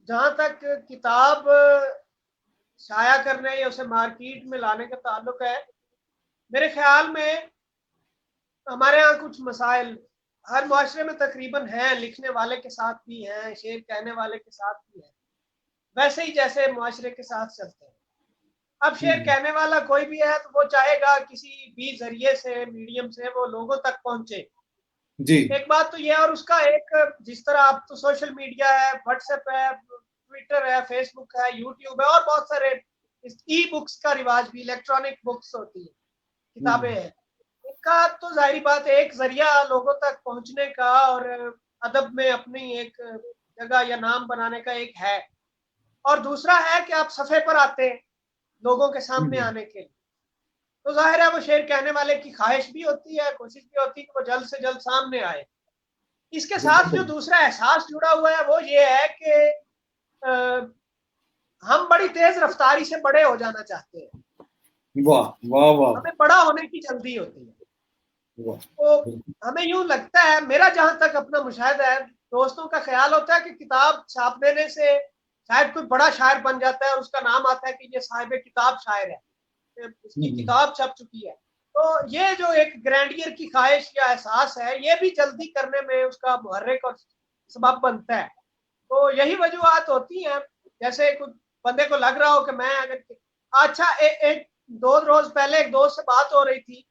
जहां तक किताब शाया करने या उसे मार्केट में लाने का ताल्लुक है, मेरे ख्याल में हमारे यहाँ कुछ मसाइल हर मुआशरे में तकरीबन हैं, लिखने वाले के साथ भी हैं, शेर कहने वाले के साथ भी है, वैसे ही जैसे मुआशरे के साथ चलते हैं। अब शेर कहने वाला कोई भी है तो वो चाहेगा किसी भी जरिए से, मीडियम से वो लोगों तक पहुंचे। जी एक बात तो ये है, और उसका एक जिस तरह अब तो सोशल मीडिया है, व्हाट्सएप है, ट्विटर है, फेसबुक है, यूट्यूब है, और बहुत सारे ई बुक्स का रिवाज भी, इलेक्ट्रॉनिक बुक्स होती है, किताबें हैं, इनका तो जाहिर बात है एक जरिया लोगों तक पहुंचने का और अदब में अपनी एक जगह या नाम बनाने का एक है। और दूसरा है कि आप सफ़े पर आते हैं लोगों के सामने आने के लिए, तो जाहिर है वो शेर कहने वाले की ख्वाहिश भी होती है, कोशिश भी होती है कि वो जल्द से जल्द सामने आए। इसके साथ जो दूसरा एहसास जुड़ा हुआ है वो ये है कि हम बड़ी तेज रफ्तारी से बड़े हो जाना चाहते हैं, वाह वाह वाह हमें बड़ा होने की जल्दी होती है। वाह। तो हमें यूं लगता है, मेरा जहां तक अपना मुशाहिदा है, दोस्तों का ख्याल होता है कि किताब छाप देने से शायद कोई बड़ा शायर बन जाता है और उसका नाम आता है कि ये साहिब किताब शायर है, उसकी किताब छप चुकी है। तो ये जो एक ग्रैंडियर की ख्वाहिश या एहसास है, ये भी जल्दी करने में उसका मुहर्रिक और सबब बनता है। तो यही वजूहत होती हैं, जैसे कुछ बंदे को लग रहा हो कि मैं अगर अच्छा एक दो रोज पहले एक दोस्त से बात हो रही थी,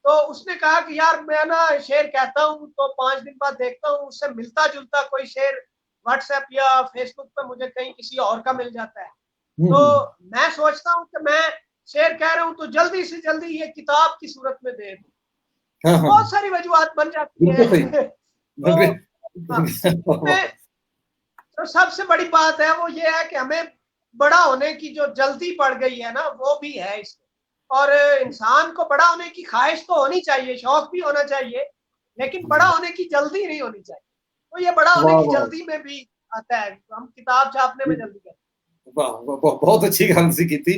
तो उसने कहा कि यार मैं ना शेर कहता हूँ तो 5 दिन बाद देखता हूँ उससे मिलता जुलता कोई शेर व्हाट्सएप या फेसबुक पे मुझे कहीं किसी और का मिल जाता है। तो मैं सोचता हूँ कि मैं शेर कह रहा हूँ तो जल्दी से जल्दी ये किताब की सूरत में दे दूँ। हाँ तो हाँ बहुत सारी वजूहत बन जाती बिल्कुल सही। है। तो हाँ, इसमें तो सबसे बड़ी बात है वो ये है कि हमें बड़ा होने की जो जल्दी पड़ गई है ना, वो भी है इसमें। और इंसान को बड़ा होने की ख्वाहिश तो होनी चाहिए, शौक भी होना चाहिए, लेकिन बड़ा होने की जल्दी नहीं होनी चाहिए। तो ये बड़ा होने वाह की वाह जल्दी में भी आता है, तो हम किताब छापने में जल्दी करते हैं। वाह वाह, बहुत अच्छी गल सी कीती।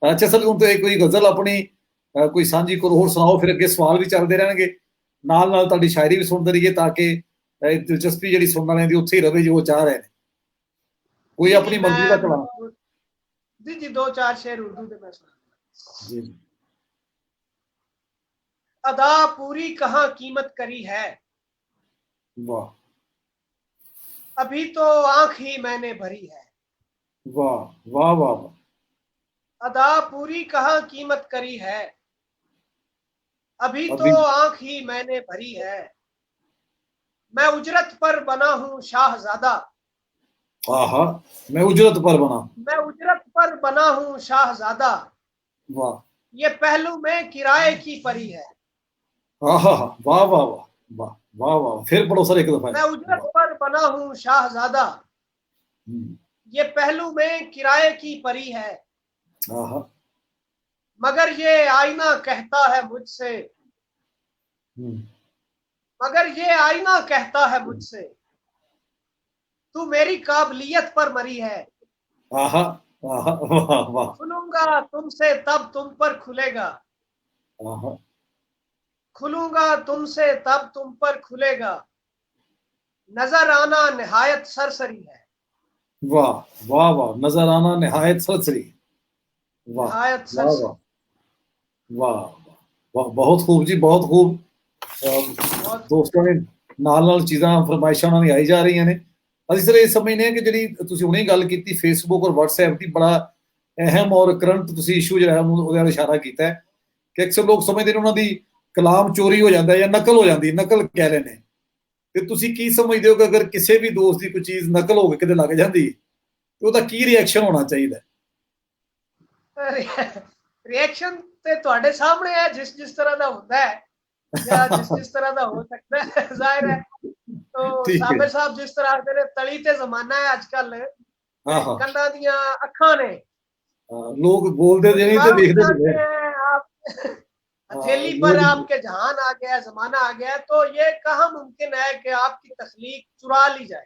अच्छा सर हुण तो एक कोई गजल अपनी कोई सांझी करो, होर सुनाओ, फिर अगे सवाल भी चलते रहणगे, नाल नाल तुहाडी शायरी भी सुनते रहिए ताकि दिलचस्पी जिहड़ी सुनने वालियां दी उत्थे ही रवे जो चाह रहे हैं। कोई जी जी, अपनी मर्जी का मैं कलाम। जी जी 2-4 शेर उर्दू में मैं सुना। जी अदा पूरी कहाँ कीमत करी है, वाह अभी तो आंख ही मैंने भरी है। वाह वाह वाह वाह। अदा पूरी कहाँ कीमत करी है, अभी तो अभी आंख ही मैंने भरी है। मैं उजरत पर बना हूँ शाहजादा, आहा मैं उजरत पर बना। मैं उजरत पर बना हूँ शाहजादा, वाह ये पहलू में किराए की परी है। आहा वाह वाह वाह। वाह वाह वाह, फिर पढ़ो सर एक दफा। मैं उजरत पर बना हूँ शाहजादा, ये पहलू में किराए की परी है, आहा, मगर ये आईना कहता है मुझसे, मगर ये आईना कहता है मुझसे, तू मेरी काबिलियत पर मरी है। आहा, आहा, वाह वाह, खुलूंगा तुमसे तब तुम पर खुलेगा, आहा, खुलूंगा तुमसे तब तुम पर खुलेगा, नजर आना निहायत सरसरी है, वाह वाह वाह, नजर आना निहायत सरसरी, वाह निहायत वाह सरसरी। वाह वाह वाह, बहुत खूब जी, बहुत खूब। बहुत ਦੋਸਤਾਂ ਨੇ ਨਾਲ ਚੀਜ਼ਾਂ ਫਰਮਾਇਸ਼ਾਂ ਉਹਨਾਂ ਦੀ ਆਈ ਜਾ ਰਹੀਆਂ ਨੇ। ਅਸੀਂ ਸਰ ਇਹ ਸਮਝਦੇ ਹਾਂ ਕਿ ਜਿਹੜੀ ਤੁਸੀਂ ਹੁਣੇ ਗੱਲ ਕੀਤੀ ਫੇਸਬੁੱਕ ਔਰ WhatsApp ਦੀ, ਬੜਾ ਅਹਿਮ ਔਰ ਕਰੰਟ ਤੁਸੀਂ ਇਸ਼ੂ ਜਿਹੜਾ ਉਹਦੇ ਵੱਲ ਇਸ਼ਾਰਾ ਕੀਤਾ ਹੈ ਕਿ ਅਕਸਰ ਲੋਕ ਸਮਝਦੇ ਨੇ ਉਹਨਾਂ ਦੀ ਕਲਾਮ ਚੋਰੀ ਹੋ ਜਾਂਦਾ ਜਾਂ ਨਕਲ ਹੋ ਜਾਂਦੀ, ਨਕਲ ਕਹਿ ਰਹੇ ਨੇ। ਤੇ ਤੁਸੀਂ ਕੀ ਸਮਝਦੇ ਹੋ ਕਿ ਅਗਰ ਕਿਸੇ ਵੀ ਦੋਸਤ ਦੀ ਕੋਈ ਚੀਜ਼ ਨਕਲ ਹੋ ਕੇ ਕਿਤੇ ਲੱਗ ਜਾਂਦੀ ਤੇ ਉਹਦਾ ਕੀ ਰਿਐਕਸ਼ਨ ਹੋਣਾ ਚਾਹੀਦਾ? ਰਿਐਕਸ਼ਨ ਤੇ ਤੁਹਾਡੇ ਸਾਹਮਣੇ ਹੈ, ਜਿਸ ਜਿਸ ਤਰ੍ਹਾਂ ਦਾ ਹੁੰਦਾ ਹੈ ਜਾਂ ਜਿਸ ਜਿਸ ਤਰ੍ਹਾਂ ਦਾ ਹੋ ਸਕਦਾ ਹੈ, ਜ਼ਾਹਿਰ ਹੈ। तो ਠੀਕ ਹੈ। साबिर साहब जिस तरह तेरे तली ते जमाना है अजकल, ਹਾਂ ਹਾਂ, कंधा दियां अखां ने, ਲੋਕ ਬੋਲਦੇ तो ਜੇ ਨਹੀਂ ਤੇ दीवारों ਦੇਖਦੇ बनाते ਨਹੀਂ। हैं आप, हथेली पर ਲੋਕ आपके जहान आ गया, जमाना आ गया, तो ये कहाँ मुमकिन है कि आपकी तख्लीक चुरा ली जाए।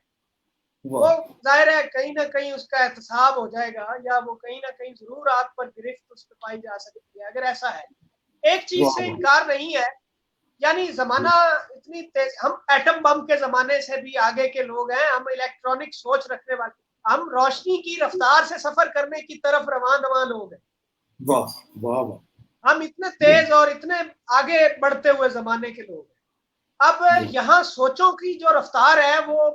वो ਵਾਹ जाहिर है कहीं ना कहीं उसका एहतसाब हो जाएगा, या वो कहीं ना कहीं जरूर आप पर गिरफ्त उस पर पाई जा सकती है अगर ऐसा है। एक चीज वाह से वाह, इनकार नहीं है, यानी जमाना इतनी तेज, हम एटम बम के जमाने से भी आगे के लोग हैं, हम इलेक्ट्रॉनिक सोच रखने वाले, हम रोशनी की रफ्तार से सफर करने की तरफ रवान रवान लोग हैं। वाह वाह वाह, हम इतने तेज और इतने आगे बढ़ते हुए जमाने के लोग हैं। अब यहाँ सोचों की जो रफ्तार है वो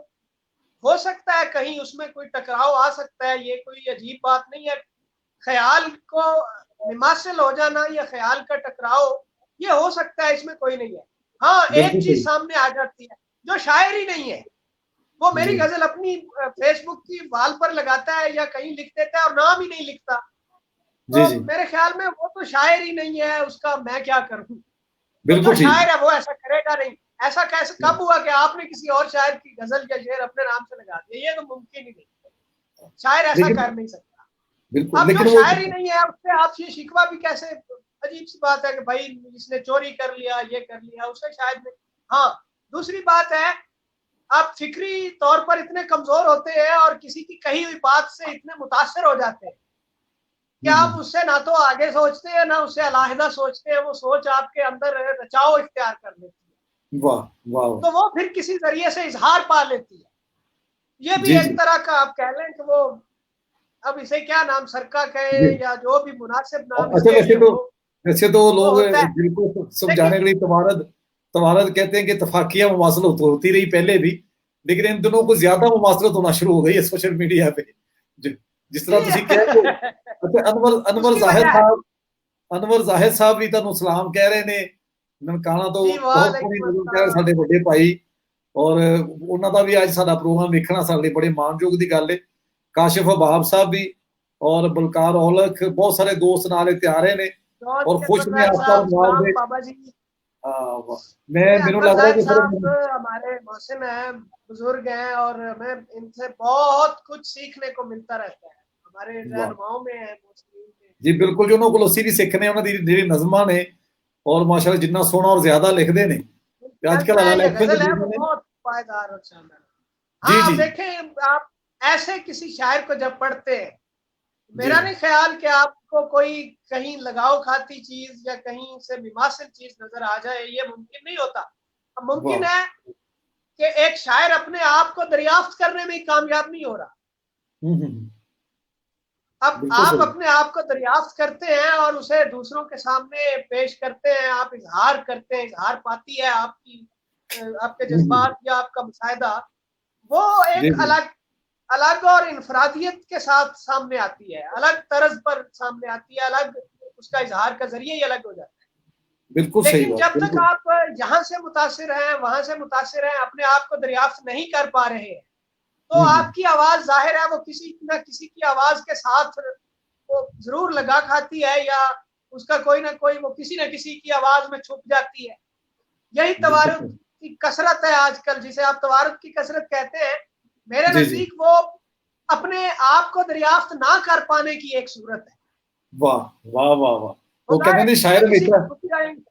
हो सकता है कहीं उसमें कोई टकराव आ सकता है, ये कोई अजीब बात नहीं है। ख्याल को मुमासिल हो जाना या ख्याल का टकराव ये हो सकता है, इसमें कोई नहीं है। हाँ, एक बिल्कुल चीज सही सामने आ जाती है, जो शायरी नहीं है वो मेरी जी गजल अपनी फेसबुक की वाल पर लगाता है या कहीं लिख देता है और नाम ही नहीं लिखता, जी तो जी, मेरे ख्याल में वो तो शायर ही नहीं है, उसका मैं क्या करूं। तो जो बिल्कुल ठीक। शायर है वो ऐसा करेगा नहीं। ऐसा कैसे कब हुआ कि आपने किसी और शायर की गजल या शेर अपने नाम से लगा दिया? ये तो मुमकिन ही नहीं, शायर ऐसा लेकिन कर नहीं सकता। बिल्कुल, अब जो लेकिन वो शायर ही नहीं है उससे आप ये शिकवा भी कैसे? अजीब सी बात है कि भाई इसने चोरी कर लिया, ये कर लिया, उसे शायद नहीं। हाँ, दूसरी बात है, आप फिक्री तौर पर इतने कमजोर होते हैं और किसी की कही हुई बात से इतने मुतासर हो जाते हैं कि आप उससे ना तो आगे सोचते हैं ना उससे अलहदा सोचते हैं, वो सोच आपके अंदर रचाव इख्तियार कर लेती है, वाह वाह, तो वो फिर किसी जरिए से इजहार पा लेती है। ये भी जी एक जी तरह का आप कह लें कि वो, अब इसे क्या नाम सरका जी। कहे या जो भी मुनासिब नाम अच्छा, इसके लिए हो, वैसे तो वो लोग होता है। दिल को समझाने लेकिन के लिए तवारद तवारद कहते हैं कि तफाकिया मुमासलत होती रही पहले भी, लेकिन इन दिनों को ज्यादा मुमासलत होना शुरू हो गई है सोशल मीडिया पे। जिस तरह ਤੁਸੀਂ कह रहे हो। अच्छा, उसकी वजह है। ਅਨਵਰ ਜ਼ਾਹਿਦ ਸਾਹਿਬ ਵੀ ਤੁਹਾਨੂੰ ਸਲਾਮ ਕਹਿ ਰਹੇ ਨੇ ਨਨਕਾਣਾ ਤੋਂ, जी ਬਹੁਤ ਸੋਹਣੀ वालेकुम ਨਜ਼ਰ ਕਹਿ ਰਹੇ अस्सलाम। ਸਾਡੇ ਵੱਡੇ ਭਾਈ। ਔਰ ਉਹਨਾਂ ਦਾ ਵੀ ਅੱਜ ਸਾਡਾ ਪ੍ਰੋਗਰਾਮ ਵੇਖਣਾ ਸਾਡੇ ਲਈ ਬੜੇ ਮਾਣਯੋਗ ਦੀ ਗੱਲ ਹੈ। ਕਾਸ਼ਿਫ ਅਬਾਬ ਸਾਹਿਬ भी और बलकार औलख, बहुत सारे दोस्त नाल इत्थे आ रहे ने जॉर्ज और के खुश ने फरदार आपका साहब जवाब सलाम दे। बाबा जी। मैं ये मेनू अनवर लग रहा है जाहिद कि फिर साहब हमारे मौसिम हैं, बुजुर्ग हैं, और हमें इनसे बहुत कुछ सीखने को मिलता रहता है। हमारे वाह रहनुमाओं में है, मुस्लिम में। जी, बिल्कुल जो उन्होंने कोल ਅਸੀਂ ਵੀ ਸਿੱਖਨੇ ਉਹਨਾਂ ਦੀ ਜਿਹੜੀ ਨਜ਼ਮਾਂ ਨੇ और माशाल्लाह जिन्ना सोना और ज्यादा लिखते ने आजकल नज्म है हवाला या इलेक्शन गजल है वो ने। बहुत पायदार और शानदार। जी हाँ, जी आप देखें, आप ऐसे किसी शायर को जब पढ़ते हैं, जी मेरा नहीं ख्याल कि आपको कोई कहीं लगाव खाती चीज या कहीं से मुमासिल चीज नजर आ जाए, ये मुमकिन नहीं होता। अब मुमकिन वाह है कि एक शायर अपने आप को दरियाफ्त करने में ही कामयाब नहीं हो रहा। हम्म, अब बिल्कुल आप सही अपने आप को दरियाफ्त करते हैं और उसे दूसरों के सामने पेश करते हैं, आप इजहार करते हैं, इजहार पाती है आपकी आपके जज्बात या आपका मुशाहिदा, वो जी एक जी अलग अलग और इनफरादियत के साथ सामने आती है, अलग तर्ज पर सामने आती है, अलग उसका इजहार का जरिया ही अलग हो जाता है। बिल्कुल सही लेकिन बात जब तक बिल्कुल आप यहाँ से मुतासिर हैं, वहां से मुतासिर हैं, अपने आप को दरियाफ्त नहीं कर पा रहे हैं, तो हम्म, आपकी आवाज जाहिर है वो किसी न किसी की आवाज के साथ वो जरूर लगा खाती है, या उसका कोई ना कोई वो किसी न किसी की आवाज में छुप जाती है। यही बिल्कुल तवारुद सही की कसरत है आजकल, जिसे आप तवारुद की कसरत कहते हैं, मेरे जी जी। नजदीक वो अपने आप को दरियाफ्त ना कर पाने की एक सूरत है। वाह वाह वाह वाह। वो होता कहते है नहीं किसी न शायर किसी हमेशा। में छुप जाएंगे,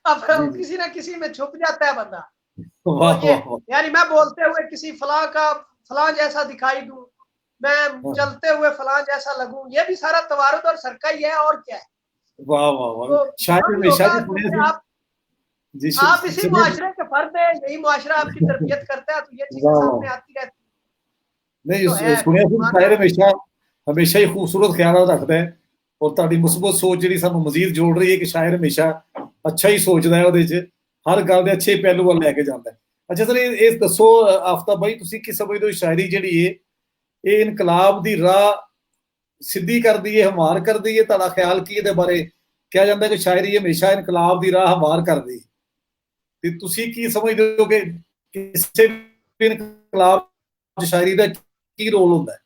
अब जी जी। किसी न किसी में छुप जाता है बंदा। तो वाह ये वाह वाह। यानी मैं बोलते हुए किसी फलां जैसा दिखाई दूं, मैं हाँ, चलते हुए फलां जैसा लगूं, ये भी सारा तवारुद और सरका ही है, और क्या है। वाह वाह वाह। तो शायर जो भी हमेशा होगा, जी सुनिए क्योंकि जी। जी आप इसी सुनिए जी। मुआशरे के फर्द है, यही मुआशरा आपकी तरबियत करता है, तो ये चीजें वाह वाह। सामने आती रहती नहीं तो है। सुनिया जी, मानना शायर हमेशा हमेशा ही खूबसूरत ख्याल रखता है। और ਤੁਹਾਡੀ ਮੁਸਬਤ ਸੋਚ ਜਿਹੜੀ ਸਾਨੂੰ ਮਜ਼ੀਦ ਜੋੜ ਰਹੀ ਹੈ ਕਿ ਸ਼ਾਇਰ ਹਮੇਸ਼ਾ ਅੱਛਾ ਹੀ ਸੋਚਦਾ ਹੈ, ਉਹਦੇ 'ਚ ਹਰ ਗੱਲ ਦੇ ਅੱਛੇ ਪਹਿਲੂ ਵੱਲ ਲੈ ਕੇ ਜਾਂਦਾ ਹੈ। ਅੱਛਾ ਸਰ, ਇਹ ਦੱਸੋ ਆਫਤਾਬ ਭਾਈ, ਤੁਸੀਂ ਕੀ ਸਮਝਦੇ ਹੋ ਸ਼ਾਇਰੀ ਜਿਹੜੀ ਹੈ ਇਹ ਇਨਕਲਾਬ ਦੀ ਰਾਹ ਸਿੱਧੀ ਕਰਦੀ ਹੈ, ਹਮਾਰ ਕਰਦੀ ਹੈ? ਤੁਹਾਡਾ ਖਿਆਲ ਕੀ ਇਹਦੇ ਬਾਰੇ? ਕਿਹਾ ਜਾਂਦਾ ਕਿ ਸ਼ਾਇਰੀ ਹਮੇਸ਼ਾ ਇਨਕਲਾਬ ਦੀ ਰਾਹ ਹਮਾਰ ਕਰਦੀ ਹੈ, ਤੇ ਤੁਸੀਂ ਕੀ ਸਮਝਦੇ ਹੋ ਕਿ ਕਿਸੇ ਵੀ ਇਨਕਲਾਬ 'ਚ ਸ਼ਾਇਰੀ ਦਾ ਕੀ ਰੋਲ ਹੁੰਦਾ ਹੈ?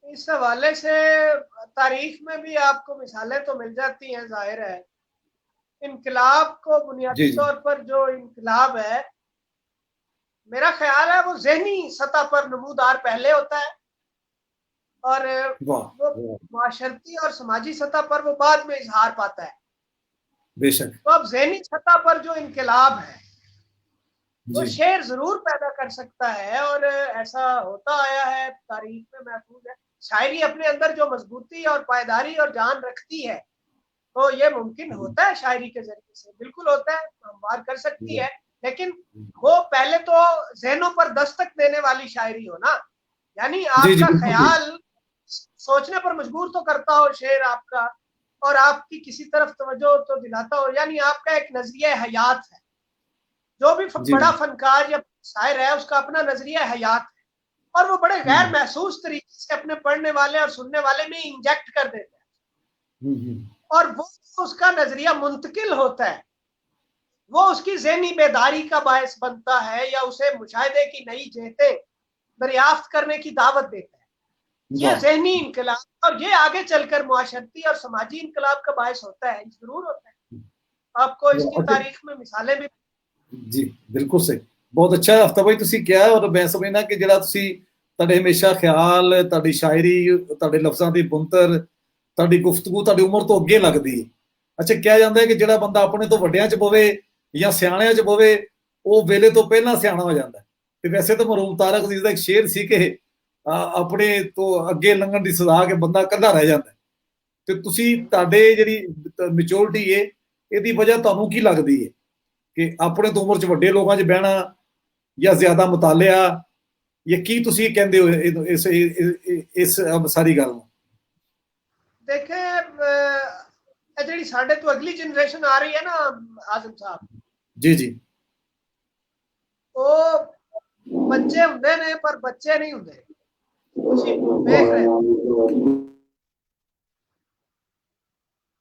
इस हवाले से तारीख में भी आपको मिसालें तो मिल जाती हैं, जाहिर है। इनकलाब को बुनियादी जी जी। तौर पर जो इनकलाब है, मेरा ख्याल है वो जहनी सतह पर नमूदार पहले होता है, और वाह वो वाह, माशरती और समाजी सतह पर वो बाद में इजहार पाता है। बेशक। तो अब जहनी सतह पर जो इनकलाब है वो जी शेर जरूर पैदा कर सकता है, और ऐसा होता आया है, तारीख में महफूज है। शायरी अपने अंदर जो मजबूती और पायदारी और जान रखती है, तो ये मुमकिन होता है शायरी के जरिए से, बिल्कुल होता है, हमवार कर सकती है। लेकिन वो पहले तो जहनों पर दस्तक देने वाली शायरी हो ना, यानी जी जी, आपका बिल्कुल सही। ख्याल सोचने पर मजबूर तो करता हो शेर आपका, और आपकी किसी तरफ तवज्जो तो दिलाता हो, यानी आपका एक नजरिया हयात है। जो भी जी बड़ा जी। फनकार या शायर है, उसका अपना नजरिया हयात है, और वो बड़े गैर हम्म महसूस तरीके से अपने पढ़ने वाले और सुनने वाले में इंजेक्ट कर देता है, हम्म। और वो उसका नजरिया मुंतकिल होता है, वो उसकी ज़हनी बेदारी का बायस बनता है, या उसे मुशाहिदे की नई जेहतें दरियाफ्त करने की दावत देता है। ये वाह। ज़हनी इनकलाब, और ये आगे चलकर मुआशरती और समाजी इनकलाब का बायस होता है, जरूर होता है। आपको इसकी अच्छा। तारीख में मिसालें भी। जी बिल्कुल सही। बहुत अच्छा ਹਫਤਾ ਭਾਈ ਤੁਸੀਂ ਕਿਹਾ, ਔਰ ਮੈਂ ਸਮਝਣਾ ਕਿ ਜਿਹੜਾ ਤੁਸੀਂ ਤੁਹਾਡੇ ਹਮੇਸ਼ਾ ਖਿਆਲ, ਤੁਹਾਡੀ ਸ਼ਾਇਰੀ, ਤੁਹਾਡੇ ਲਫ਼ਜ਼ਾਂ ਦੀ ਬੁੰਤਰ, ਤੁਹਾਡੀ ਗੁਫ਼ਤਗੂ ਤੁਹਾਡੀ ਉਮਰ ਤੋਂ ਅੱਗੇ ਲੱਗਦੀ ਹੈ। ਅੱਛਾ, ਕਿਹਾ ਜਾਂਦਾ ਹੈ ਕਿ ਜਿਹੜਾ ਬੰਦਾ ਆਪਣੇ ਤੋਂ ਵੱਡਿਆਂ 'ਚ ਪਵੇ ਜਾਂ ਸਿਆਣਿਆਂ 'ਚ ਪਵੇ, ਉਹ ਵੇਲੇ ਤੋਂ ਪਹਿਲਾਂ ਸਿਆਣਾ ਹੋ ਜਾਂਦਾ। ਤੇ ਵੈਸੇ ਤਾਂ ਮਰਹੂਮ ਤਾਰਕ ਅਜ਼ੀਜ਼ ਦਾ ਇੱਕ ਸ਼ੇਰ ਸੀ ਕਿ ਆਪਣੇ ਤੋਂ ਅੱਗੇ ਲੰਘਣ ਦੀ ਸਜ਼ਾ ਕਿ ਬੰਦਾ ਇਕੱਲਾ ਰਹਿ ਜਾਂਦਾ। ਤੇ ਤੁਸੀਂ ਤੁਹਾਡੇ ਜਿਹੜੀ ਮੈਚੋਰਿਟੀ ਹੈ, ਇਹਦੀ ਵਜ੍ਹਾ ਤੁਹਾਨੂੰ ਕੀ ਲੱਗਦੀ ਹੈ ਕਿ ਆਪਣੇ ਤੋਂ ਉਮਰ 'ਚ ਵੱਡੇ ਲੋਕਾਂ 'ਚ ਬਹਿਣਾ ਜਾਂ ਜ਼ਿਆਦਾ ਮੁਤਾਲਿਆ, ਜਾਂ ਕੀ ਤੁਸੀਂ ਕਹਿੰਦੇ ਹੋ ਇਸ ਸਾਰੀ ਗੱਲ ਨੂੰ? देखें, जी साढ़े तो अगली जनरेशन आ रही है ना आजम साहब, जी जी। वो बच्चे होंगे ने पर बच्चे नहीं होंगे, तुसी देख रहे हो,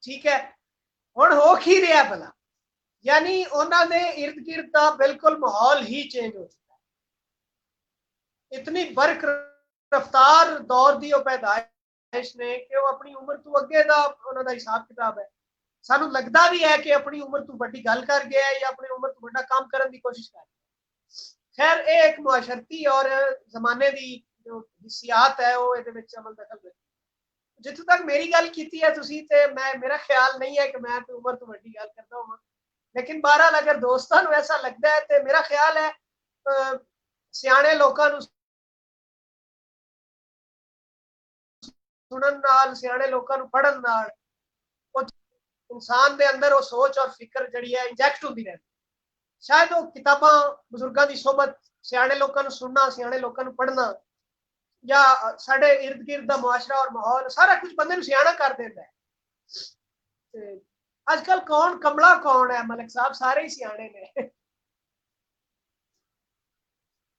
ठीक है। हुण हो की रहा भला, यानी उन्होंने इर्द गिर्द का बिल्कुल माहौल ही चेंज हो चुका है। इतनी बरक रफ्तार दौर दी पैदाइश ने कि वो अपनी उम्र तो अगे का उन्होंने हिसाब किताब है। सानू लगता भी है कि अपनी उम्र तो बड़ी गल कर गया है, या अपनी उम्र तो बड़ा काम करने की कोशिश कर रहा है। खैर, ये एक मुआशरती और जमाने की जो हिस्सियात है वो ये अमल दखल रखती। जितों तक मेरी गल की है तुसी, ते मैं, मेरा ख्याल नहीं है कि मैं कोई उम्र तो बड़ी गल करता हूँ, लेकिन बहरहाल अगर दोस्तों को ऐसा लगता है तो मेरा ख्याल है सियाने लोगों सुनन नाल, सियाने लोगों पढ़न नाल इंसान के अंदर वो सोच और फिक्र जी है इंजैक्ट होती रहती। शायद वो किताबां, बजुर्गों की सोबत, सियाने लोगों सुनना, सियाने लोगों पढ़ना, या साढ़े इर्द गिर्द का मुआशरा और माहौल, सारा कुछ बंदे सियाना कर देता है। आजकल कौन कमला कौन है मलिक साहब, सारे ही सियाने ने।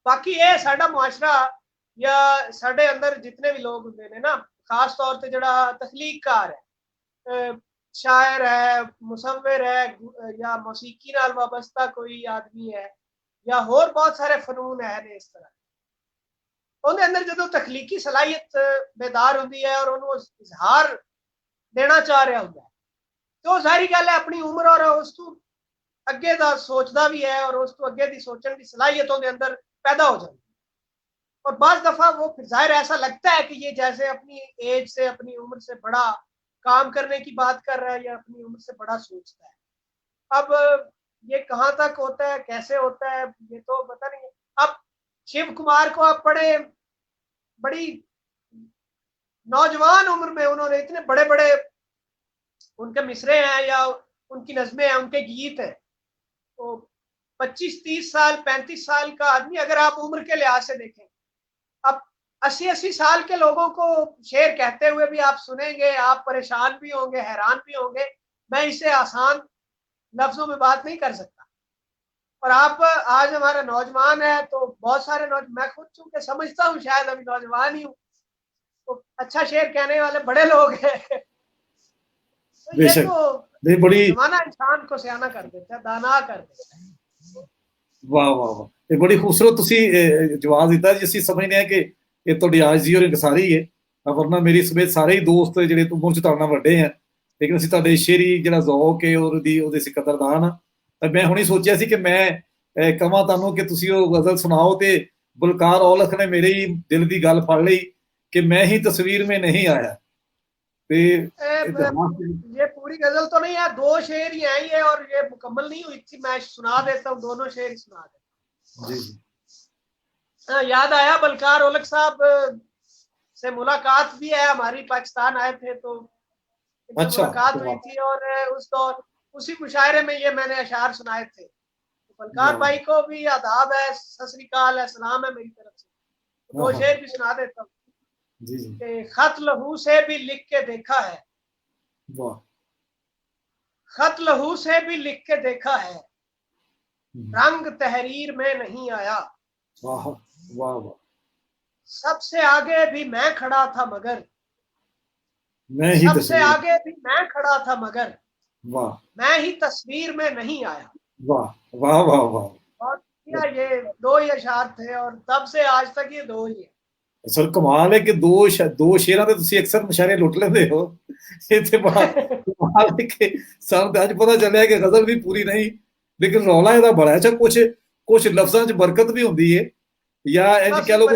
बाकी ये साडा मुआशरा या साडे अंदर जितने भी लोग होंगे ने ना, खास तौर पर जड़ा तखलीककार है, शायर है, मुसव्विर है, या मौसीकी नाल वाबस्ता कोई आदमी है, या होर बहुत सारे फनून है ने, इस तरह उन्हें अंदर जो तखलीकी सलाहियत बेदार होती है और उन्होंने इजहार देना चाह रहा होता है, तो सारी गल है अपनी उम्र और उस ਅੱਗੇ ਦਾ ਸੋਚਦਾ ਵੀ है और उस तो ਅੱਗੇ ਦੀ ਸੋਚਣ ਦੀ ਸਲਾਹੀਅਤ ਉਹਦੇ ਅੰਦਰ पैदा हो जाती है। और बाज दफा वो फिर जाहिर ऐसा लगता है कि ये जैसे अपनी एज से, अपनी उम्र से बड़ा काम करने की बात कर रहा है या अपनी उम्र से बड़ा सोचता है। अब ये कहाँ तक होता है, कैसे होता है, ये तो पता नहीं है। अब शिव कुमार को आप पढ़े, बड़ी नौजवान उम्र में उन्होंने इतने बड़े बड़े उनके मिसरे हैं या उनकी नज़में हैं, उनके गीत हैं। तो 25-30 साल 35 साल का आदमी अगर आप उम्र के लिहाज से देखें, अब 80-80 साल के लोगों को शेर कहते हुए भी आप सुनेंगे, आप परेशान भी होंगे, हैरान भी होंगे। मैं इसे आसान लफ्जों में बात नहीं कर सकता। और आप आज हमारा नौजवान है तो बहुत सारे मैं खुद चूंकि समझता हूँ शायद अभी नौजवान ही हूँ, तो अच्छा शेर कहने वाले बड़े लोग हैं। तो ये तो बड़ी जमाना इंसान को सियाना कर देता है, दाना कर देता है। वाह वाह वाह, ये बड़ी खूबसूरत ਤੁਸੀਂ ਜਵਾਬ ਦਿੱਤਾ ਜੀ। ਅਸੀਂ ਸਮਝਦੇ ਹਾਂ ਕਿ ਇਹ ਤੁਹਾਡੀ ਆਜ ਦੀ ਔਰ ਇਨਕਸਾਰੀ ਹੈ, ਵਰਨਾ ਮੇਰੀ ਸਮੇਤ ਸਾਰੇ ਹੀ ਦੋਸਤ ਜਿਹੜੇ ਤੁਮ ਚ ਤੁਹਾਡੇ ਨਾਲ ਵੱਡੇ ਆ, ਲੇਕਿਨ ਅਸੀਂ ਤੁਹਾਡੇ ਸ਼ੇਰੀ ਜਿਹੜਾ ਜ਼ੌਕ ਹੈ ਔਰ ਦੀ ਉਹਦੇ ਅਸੀਂ ਕਦਰਦਾਨ ਆ। ਤਾਂ ਮੈਂ ਹੁਣੇ ਸੋਚਿਆ ਸੀ ਕਿ ਮੈਂ ਕਹਾਂ ਤੁਹਾਨੂੰ ਕਿ ਤੁਸੀਂ ਉਹ ਗਜ਼ਲ ਸੁਣਾਓ, ਤੇ ਬਲਕਾਰ ਔਲਖ ਨੇ ਮੇਰੇ ਹੀ ਦਿਲ ਦੀ ਗੱਲ ਫੜ ਲਈ कि मैं ही तस्वीर में नहीं आया। ये पूरी गजल तो नहीं है, 2 शेर ही आई है और ये मुकम्मल नहीं हुई थी। मैं सुना देता हूँ, दोनों शेर सुना देता हूँ। याद आया बलकार औलख साहब से मुलाकात भी है हमारी, पाकिस्तान आए थे तो मुलाकात हुई थी और उस दौर उसी मुशायरे में ये मैंने अशार सुनाए थे। तो बलकार भाई को भी आदाब है, सत श्री अकाल है, सलाम है मेरी तरफ से। 2 शेर भी सुना देता हूँ। खत लहू से भी लिख के देखा है, खत लहू से भी लिख के देखा है, रंग तहरीर में नहीं आया। वाह वाह वाह। सबसे आगे भी मैं खड़ा था मगर, मैं ही सबसे आगे भी मैं खड़ा था मगर, वाह, मैं ही तस्वीर में नहीं आया। वाह वाह वाह वाह। और ये 2 ही अशार थे और तब से आज तक ये 2 ही है। सर कमाल है कि दो शेरां ते तुसी अक्सर मुशायरे लुट लेंदे हो। ये ते बड़ा कमाल है कि सानू ते अज पता चलिया कि गजल भी पूरी नहीं, लेकिन रौला इहदा बड़ा है। कुछ लफ्जां च बरकत भी हुंदी है, या इंज कह लो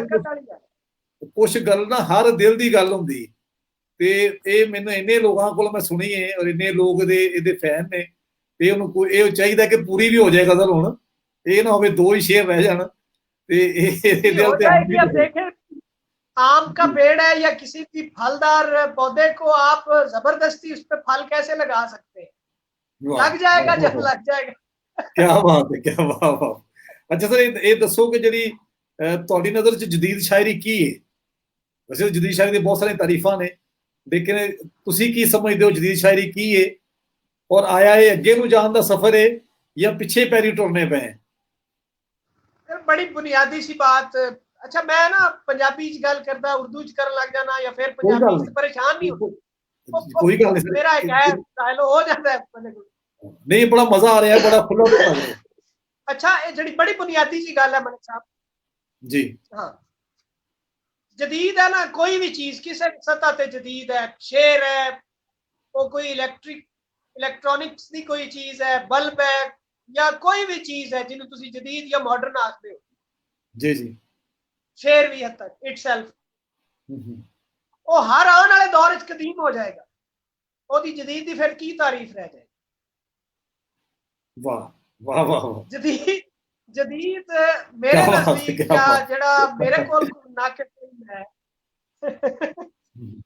कुछ गल ना हर दिल दी गल हुंदी। ते ये मैनू इन्ने लोगों को मैं सुनी है और इन्ने लोग इहदे फैन ने, ते उहनूं ये चाहिए कि पूरी भी हो जाए गजल। हुण ये ना होवे 2 ही शेर रह जाण ते दिल ते आम का पेड़ है या किसी भी फलदार पौधे को आप जबरदस्ती उस पर फल कैसे लगा सकते हैं? लग जाएगा जब लग जाएगा। क्या बात है, क्या बात। अच्छा सर ये दसो कि जी ਤੁਹਾਡੀ नजर च जदीद शायरी की है? वैसे जदीद शायरी दी बहुत सारी तारीफां ने, लेकिन तुसी की समझदे हो जदीद शायरी की है? और आया है अगे नूं जाण दा सफर है या पिछे पैरी टुरने पे हैं? बड़ी बुनियादी सी बात। अच्छा मैं ना पंजाबी च गल करदा उर्दू च करन लग जाना या फिर पंजाबी से परेशान नहीं हो, कोई गल नहीं, मेरा एक है डायलॉग हो जाता है बंदे को। नहीं बड़ा मजा आ रहा है, बड़ा खुला लग रहा है। अच्छा ये जड़ी बड़ी बुनियादी सी गल है मलिक साहब जी। हाँ जदीद है ना, कोई भी चीज किसी सतह ते जदीद है। शेर है, वो कोई इलेक्ट्रॉनिक्स की कोई चीज है, बल्ब है या कोई भी चीज है जिन्हें तुसी जदीद या मॉडर्न आखदे हो। जी जी। शेर भी हद तक इटसेल्फ वो हर आने वाले दौर च कदीम हो जाएगा, ओदी जदीद दी फिर की तारीफ रह जाएगी। वाह वाह वाह। जदीद मेरे नजदीक या जड़ा मेरे कोल नाकिब है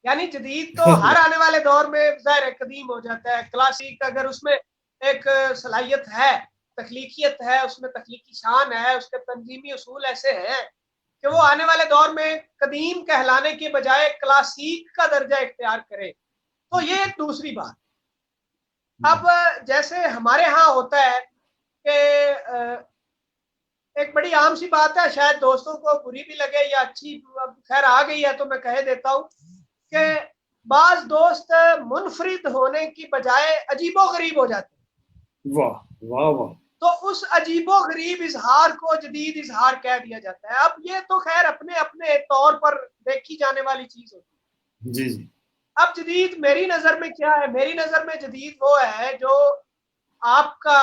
यानी जदीद तो हर आने वाले दौर में ज़ाहिर कदीम हो जाता है। क्लासिक अगर उसमें एक सलाहियत है, तख्लीकियत है, उसमें तख्लीकी शान है, उसके तंजीमी उसूल ऐसे हैं कि वो आने वाले दौर में कदीम कहलाने के बजाय क्लासिक का दर्जा इख्तियार करे, तो ये एक दूसरी बात। अब जैसे हमारे यहाँ होता है कि एक बड़ी आम सी बात है, शायद दोस्तों को बुरी भी लगे या अच्छी, खैर आ गई है तो मैं कह देता हूँ कि बाज दोस्त मुनफरिद होने की बजाय अजीबो गरीब हो जाते हैं। वाह वाह वाह। तो उस अजीबो गरीब इजहार को जदीद इजहार कह दिया जाता है। अब ये तो खैर अपने अपने तौर पर देखी जाने वाली चीज होती है। जी जी। अब जदीद मेरी नजर में क्या है? मेरी नजर में जदीद वो है जो आपका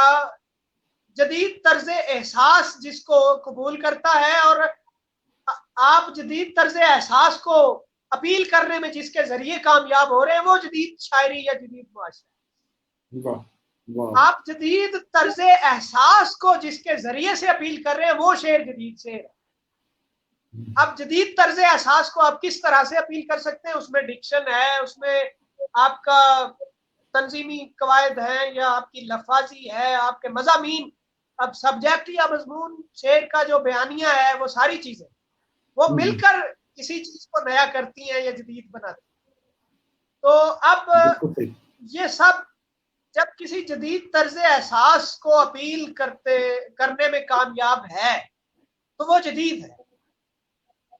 जदीद तर्ज एहसास जिसको कबूल करता है और आप जदीद तर्ज एहसास को अपील करने में जिसके जरिए कामयाब हो रहे हैं वो जदीद शायरी या जदीद मुआशरा। आप जदीद तर्ज एहसास को जिसके जरिए से अपील कर रहे हैं वो शेर जदीद शेर है। अब जदीद तर्ज एहसास को आप किस तरह से अपील कर सकते हैं, उसमें डिक्शन है, उसमें आपका तंजीमी कवायद है, या आपकी लफाजी है, आपके मज़ामीन, अब सब्जेक्ट या मजमून शेर का जो बयानिया है, वो सारी चीजें वो मिलकर किसी चीज को नया करती हैं या जदीद बनाती हैं। तो अब ये सब जब किसी जदीद तर्ज एहसास को अपील करने में कामयाब है तो वो जदीद है।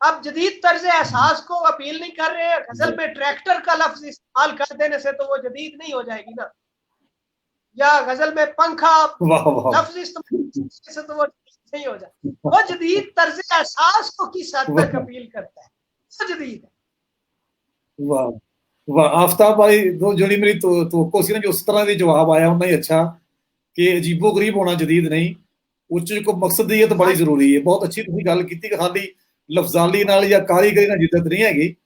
अब जदीद तर्ज एहसास को अपील नहीं कर रहे हैं, गजल में ट्रैक्टर का लफ्ज इस्तेमाल कर देने से तो वो जदीद नहीं हो जाएगी ना, या गजल में पंखा लफ्ज इस्तेमाल से तो वो नहीं हो जाए। वो जदीद तर्ज एहसास को किस हद तक अपील करता है, वो जदीद है। वाह वाह आफ्ताब भाई, जो जड़ी मेरी तो सी ना जो उस तरह के जवाब आया उन्ना ही अच्छा कि अजीबो गरीब होना जदीद नहीं, उच को मकसदियत बड़ी जरूरी है। बहुत अच्छी तुसी गल कीती कि खाली लफजाली नाल या कारीगरी नाल जिद्दत नहीं हैगी,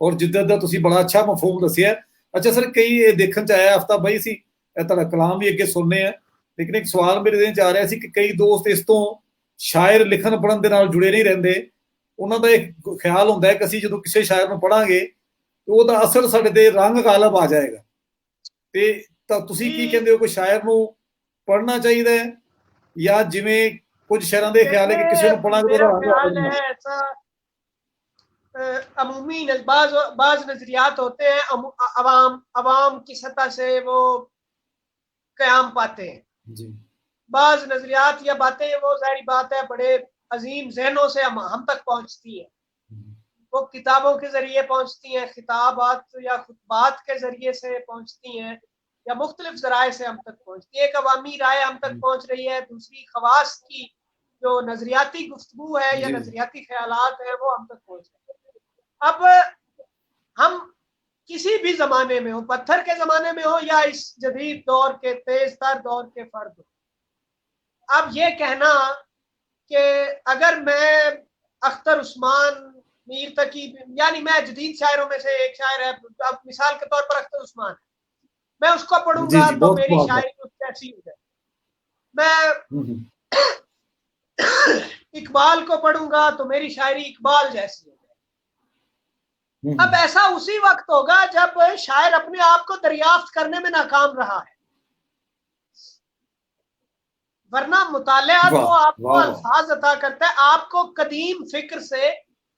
और जिद्दत दा तुसी बड़ा अच्छा मफहूम दसिया। अच्छा सर, कई देखण च आया आफ्ताब भाई सी तुहाडा कलाम भी अगे सुनने हैं, लेकिन एक सवाल मेरे दिल च आ रहा सी कि कई दोस्त इस तो शायर लिखण पढ़न दे नाल जुड़े नहीं रहंदे, उन्हां दा एक ख्याल हुंदा है कि ਅਸੀਂ ਜਦੋਂ ਕਿਸੇ ਸ਼ਾਇਰ ਨੂੰ ਪੜਾਂਗੇ ਤੇ ਉਹਦਾ ਅਸਰ ਸਾਡੇ ਤੇ ਰੰਗ ਗਾਲਬ ਆ ਜਾਏਗਾ। ਤੇ ਤਾਂ ਤੁਸੀਂ ਕੀ ਕਹਿੰਦੇ ਹੋ, ਕੋਈ ਸ਼ਾਇਰ ਨੂੰ ਪੜਨਾ ਚਾਹੀਦਾ ਹੈ ਜਾਂ ਜਿਵੇਂ कुछ शहरों के ख्याल है कि किसी को पढ़ांगे तो ख्याल है ऐसा अमूमी बाज नजरियात होते हैं, अवाम की सतह से वो कयाम पाते हैं जी। बाज नजरियात या बातें वो जाहिर बात है बड़े अजीम जहनों से हम तक पहुंचती है, वो किताबों के जरिए पहुंचती हैं, खिताबात या खुतबात के जरिए से पहुंचती हैं, या मुख्तलिफ जराए से हम तक पहुंचती है। एक अवामी राय हम तक पहुंच रही है, दूसरी खवास की जो नजरियाती गुफ्तगू है या नजरियाती ख्यालात है वो हम तक पहुंच रहे हैं। अब हम किसी भी जमाने में हो, पत्थर के जमाने में हो या इस जदीद दौर के तेज तर दौर के फर्द हो, अब ये कहना कि अगर मैं अख्तर उस्मान, मीर तकी, यानी मैं जदीद शायरों में से एक शायर है, अब मिसाल के तौर पर अख्तर उस्मान, मैं उसको पढ़ूंगा तो मेरी शायरी उससे ऐसी हो जाए। मैं इकबाल को पढ़ूंगा तो मेरी शायरी इकबाल जैसी हो जाए। अब ऐसा उसी वक्त होगा जब शायर अपने आप को दरियाफ्त करने में नाकाम रहा है, वरना मुतालिया तो आपको अल्फाज अता करता है, आपको कदीम फिक्र से,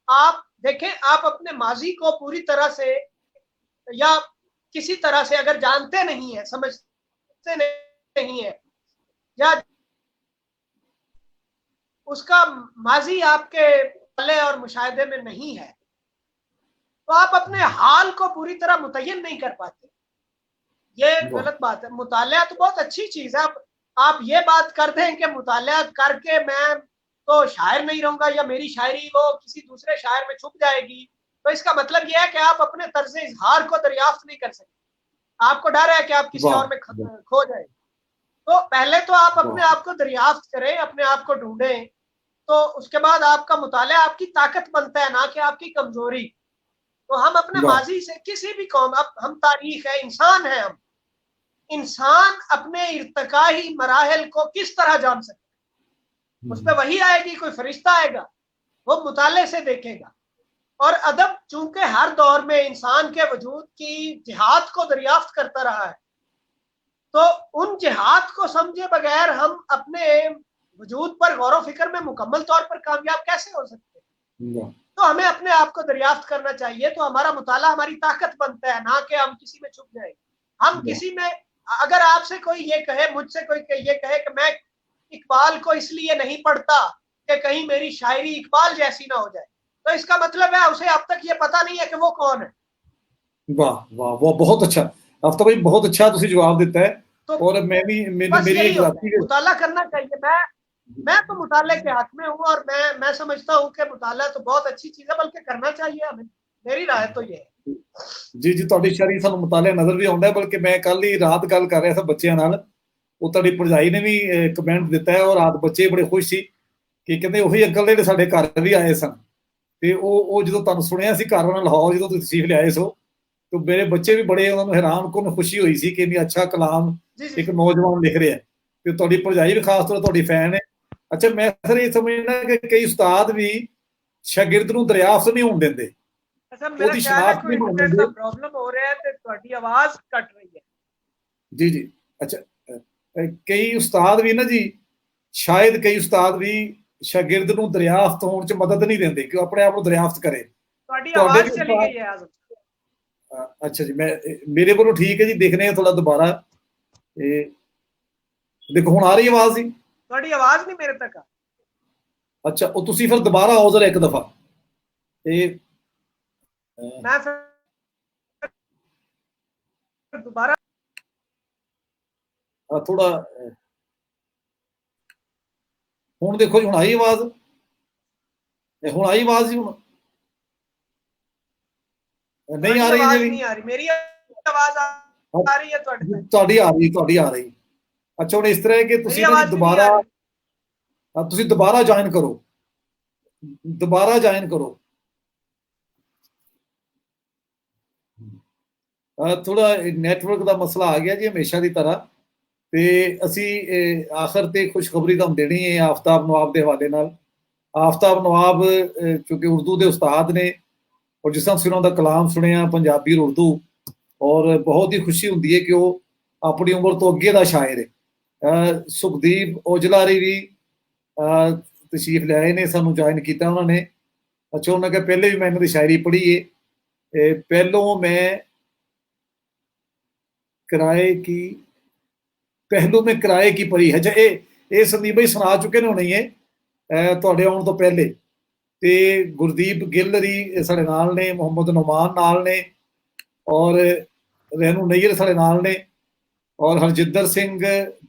आप देखें, आप अपने माजी को पूरी तरह से या किसी तरह से अगर जानते नहीं है, समझते नहीं है, या उसका माजी आपके तले और मुशाहिदे में नहीं है, तो आप अपने हाल को पूरी तरह मुतय्यन नहीं कर पाते। ये गलत बात है। मुतालिया तो बहुत अच्छी चीज है। आप ये बात कर दें कि मुतालिया करके मैं तो शायर नहीं रहूंगा या मेरी शायरी वो किसी दूसरे शायर में छुप जाएगी, तो इसका मतलब यह है कि आप अपने तर्ज इजहार को दरियाफ्त नहीं कर सकते। आपको डर है कि आप किसी और में खो जाए। तो पहले तो आप अपने आप को दरियाफ्त करें, अपने आप को ढूंढें, तो उसके बाद आपका मुतालिया आपकी ताकत बनता है, ना कि आपकी कमजोरी। तो हम अपने माजी से किसी भी कौम, अब हम तारीख है, इंसान है, हम इंसान अपने इर्तकाई मराहल को किस तरह जान सकते हैं? उस पर वही आएगी, कोई फरिश्ता आएगा, वो मुताले से देखेगा। और अदब चूंकि हर दौर में इंसान के वजूद की जिहाद को दरियाफ्त करता रहा है, तो उन जिहाद को समझे बगैर हम अपने वजूद पर गौर व फिक्र में मुकम्मल तौर पर कामयाब कैसे हो सकते हैं? तो हमें अपने आप को दरियाफ्त करना चाहिए। तो हमारा मुताला हमारी ताकत बनता है, ना कि हम किसी में छुप जाए। हम किसी में, अगर आपसे कोई ये कहे, मुझसे कोई ये कहे कि मैं इकबाल को इसलिए नहीं पढ़ता कि कहीं मेरी शायरी इकबाल जैसी ना हो जाए, तो इसका मतलब है उसे अब तक ये पता नहीं है कि वो कौन है। वाह वाह, वो बहुत अच्छा आफ्ताब भाई, बहुत अच्छा तुसी जवाब देता है। तो और मैं भी मेरी एक जाती मुताला करना चाहिए। मैं तो मुताले के हक में हूँ, और मैं समझता हूँ कि मुताला तो बहुत अच्छी चीज है, बल्कि करना चाहिए हमें। मेरी राय तो ये है। जी जी, ਤੁਹਾਡੀ ਸ਼ਾਇਰੀ ਸਾਨੂੰ ਮੁਤਾਲਿਆ ਨਜ਼ਰ ਵੀ ਆਉਂਦਾ ਹੈ। ਬਲਕਿ ਮੈਂ ਕੱਲ ਹੀ ਰਾਤ ਗੱਲ ਕਰ ਰਿਹਾ ਸੀ ਬੱਚਿਆਂ ਨਾਲ, ਉਹ ਤੁਹਾਡੀ ਭਰਜਾਈ ਨੇ ਵੀ ਕਮੈਂਟ ਦਿੱਤਾ ਹੈ, ਔਰ ਆਪ ਬੱਚੇ ਬੜੇ ਖੁਸ਼ ਸੀ ਕਿ ਕਹਿੰਦੇ ਉਹੀ ਅੰਕਲ ਜਿਹੜੇ ਸਾਡੇ ਘਰ ਵੀ ਆਏ ਸਨ। ਤੇ ਉਹ ਜਦੋਂ ਤੁਹਾਨੂੰ ਸੁਣਿਆ ਸੀ ਘਰ ਉਹਨਾਂ ਲਾਹੌਰ ਜਦੋਂ ਤੁਸੀਂ ਤਸ਼ਰੀਫ ਲਿਆਏ ਸੋ, ਤੇ ਮੇਰੇ ਬੱਚੇ ਵੀ ਬੜੇ ਉਹਨਾਂ ਨੂੰ ਹੈਰਾਨਕੁਨ ਖੁਸ਼ੀ ਹੋਈ ਸੀ ਕਿ ਇੰਨੀ ਅੱਛਾ ਕਲਾਮ ਇੱਕ ਨੌਜਵਾਨ ਲਿਖ ਰਿਹਾ, ਤੇ ਤੁਹਾਡੀ ਭਰਜਾਈ ਵੀ ਖਾਸ ਤੌਰ ਤੁਹਾਡੀ ਫੈਨ ਹੈ। ਅੱਛਾ, ਮੈਂ ਸਰ ਇਹ ਸਮਝਦਾ ਕਿ ਕਈ ਉਸਤਾਦ ਵੀ ਸ਼ਾਗਿਰਦ ਨੂੰ ਦਰਿਆਫਤ ਨਹੀਂ ਹੋਣ ਦਿੰਦੇ, ਅੱਛਾ, ਮੇਰਾ ਖਿਆਲ ਹੈ ਕੋਈ ਇੰਟਰਨੈਟ ਦਾ ਪ੍ਰੋਬਲਮ ਹੋ ਰਿਹਾ ਹੈ ਤੇ ਤੁਹਾਡੀ ਆਵਾਜ਼ ਕੱਟ ਰਹੀ ਹੈ। ਜੀ ਜੀ ਅੱਛਾ, ਕਈ ਉਸਤਾਦ ਵੀ ਨਾ ਜੀ, ਸ਼ਾਇਦ ਕਈ ਉਸਤਾਦ ਵੀ ਸ਼ਾਗਿਰਦ ਨੂੰ ਦਰਿਆਫਤ ਹੋਣ ਚ ਮਦਦ ਨਹੀਂ ਦਿੰਦੇ ਕਿ ਉਹ ਆਪਣੇ ਆਪ ਨੂੰ ਦਰਿਆਫਤ ਕਰੇ। ਤੁਹਾਡੀ ਆਵਾਜ਼ ਚਲੀ ਗਈ ਹੈ ਆਜ਼ਮ। ਅੱਛਾ ਜੀ, ਮੇਰੇ ਵੱਲੋਂ ਠੀਕ ਹੈ ਜੀ, ਦੇਖਨੇ ਆ ਥੋੜਾ ਦੁਬਾਰਾ। ਦੇਖੋ ਹੁਣ ਆ ਰਹੀ ਆਵਾਜ਼ ਜੀ? ਤੁਹਾਡੀ ਆਵਾਜ਼ ਨਹੀਂ ਮੇਰੇ ਤੱਕ ਆ। ਅੱਛਾ, ਉਹ ਤੁਸੀਂ ਫਿਰ ਦੁਬਾਰਾ ਆਓ ਜ਼ਰਾ ਇੱਕ ਦਫਾ। ਤੇ ਮੈਂ ਫਿਰ ਦੁਬਾਰਾ ਥੋੜਾ ਹੁਣ ਦੇਖੋ ਜੀ, ਹੁਣ ਆਈ ਆਵਾਜ਼? ਹੁਣ ਆਈ ਆਵਾਜ਼ ਜੀ? ਹੁਣ ਨਹੀਂ ਆ ਰਹੀ ਜੀ? ਨਹੀਂ ਆ ਰਹੀ, ਮੇਰੀ ਆਵਾਜ਼ ਆ ਰਹੀ ਹੈ ਤੁਹਾਡੀ ਆ ਰਹੀ। ਅੱਛਾ, ਹੁਣ ਇਸ ਤਰ੍ਹਾਂ ਹੈ ਕਿ ਤੁਸੀਂ ਦੁਬਾਰਾ ਜੁਆਇਨ ਕਰੋ, ਥੋੜਾ ਨੈਟਵਰਕ ਦਾ ਮਸਲਾ ਆ ਗਿਆ ਜੀ ਹਮੇਸ਼ਾ ਦੀ ਤਰ੍ਹਾਂ। ਤੇ ਅਸੀਂ ਆਖਰ ਤੇ ਖੁਸ਼ਖਬਰੀ ਤੁਹਾਨੂੰ ਦੇਣੀ ਹੈ ਆਫਤਾਬ ਨਵਾਬ ਦੇ ਹਵਾਲੇ ਨਾਲ। ਆਫਤਾਬ ਨਵਾਬ ਚੂੰਕਿ ਉਰਦੂ ਦੇ ਉਸਤਾਦ ਨੇ, ਔਰ ਜਿਸ ਤਰ੍ਹਾਂ ਤੁਸੀਂ ਉਹਨਾਂ ਦਾ ਕਲਾਮ ਸੁਣਿਆ ਪੰਜਾਬੀ ਉਰਦੂ, ਔਰ ਬਹੁਤ ਹੀ ਖੁਸ਼ੀ ਹੁੰਦੀ ਹੈ ਕਿ ਉਹ ਆਪਣੀ ਉਮਰ ਤੋਂ ਅੱਗੇ ਦਾ ਸ਼ਾਇਰ ਹੈ। ਸੁਖਦੀਪ ਔਜਲਾਰੀ ਵੀ ਤਸ਼ਰੀਫ ਲਿਆਏ ਨੇ, ਸਾਨੂੰ ਜੁਆਇਨ ਕੀਤਾ ਉਹਨਾਂ ਨੇ। ਅੱਛਾ, ਉਹਨਾਂ ਕੇ ਪਹਿਲੇ ਵੀ ਮੈਂ ਇਹਨਾਂ ਦੀ ਸ਼ਾਇਰੀ ਪੜ੍ਹੀ ਹੈ। ਪਹਿਲੋਂ ਮੈਂ ਕਿਰਾਏ ਕੀ ਪਰੀ ਹੈ। ਅੱਛਾ, ਇਹ ਸੰਦੀਪ ਭਾਈ ਸੁਣਾ ਚੁੱਕੇ ਨੇ ਹੋਣੇ ਹੈ ਤੁਹਾਡੇ ਆਉਣ ਤੋਂ ਪਹਿਲੇ। ਤੇ ਗੁਰਦੀਪ ਗਿੱਲ ਜੀ ਸਾਡੇ ਨਾਲ ਨੇ, ਮੁਹੰਮਦ ਨੁਮਾਨ ਨਾਲ ਨੇ, ਔਰ ਰੈਨੂ ਨਈਰ ਸਾਡੇ ਨਾਲ ਨੇ, ਔਰ ਹਰਜਿੰਦਰ ਸਿੰਘ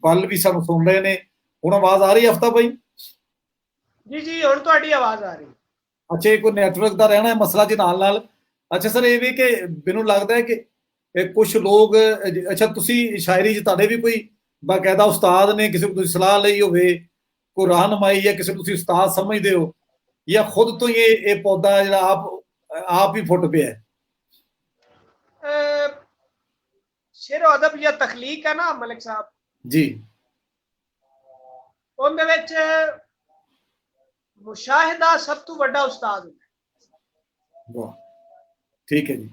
ਬੱਲ ਵੀ ਸਾਨੂੰ ਸੁਣ ਰਹੇ ਨੇ। ਹੁਣ ਆਵਾਜ਼ ਆ ਰਹੀ ਹਫਤਾ ਭਾਈ? ਜੀ ਹੁਣ ਤੁਹਾਡੀ ਆਵਾਜ਼ ਆ ਰਹੀ। ਅੱਛਾ, ਕੋਈ ਨੈਟਵਰਕ ਦਾ ਰਹਿਣਾ ਮਸਲਾ ਜੀ ਨਾਲ। ਅੱਛਾ ਸਰ, ਇਹ ਵੀ ਕਿ ਮੈਨੂੰ ਲੱਗਦਾ ਹੈ ਕਿ ਕੁਝ ਲੋਕ, ਅੱਛਾ ਤੁਸੀਂ ਸ਼ਾਇਰੀ 'ਚ ਤੁਹਾਡੇ ਵੀ ਕੋਈ ਬਾਕਾਇਦਾ ਉਸਤਾਦ ਨੇ, ਕਿਸੇ ਨੂੰ ਤੁਸੀਂ ਸਲਾਹ ਲਈ ਹੋਵੇ, ਕੋਈ ਰਹਿਨੁਮਾਈ, ਜਾਂ ਕਿਸੇ ਨੂੰ ਤੁਸੀਂ ਉਸਤਾਦ ਸਮਝਦੇ ਹੋ, ਜਾਂ ਖੁਦ ਤੋਂ ਹੀ ਇਹ ਪੌਦਾ ਜਿਹੜਾ ਆਪ ਹੀ ਫੁੱਟ ਪਿਆ? ਸ਼ੇਰ ਅਦਬ ਜਾਂ ਤਖਲੀਕ ਹੈ ਨਾ ਮਲਿਕ ਸਾਹਿਬ ਜੀ, ਉਹਦੇ ਵਿੱਚ ਮੁਸ਼ਾਹਿਦਾ ਸਭ ਤੋਂ ਵੱਡਾ ਉਸਤਾਦ ਹੁੰਦਾ। ਵਾਹ, ਠੀਕ ਹੈ ਜੀ।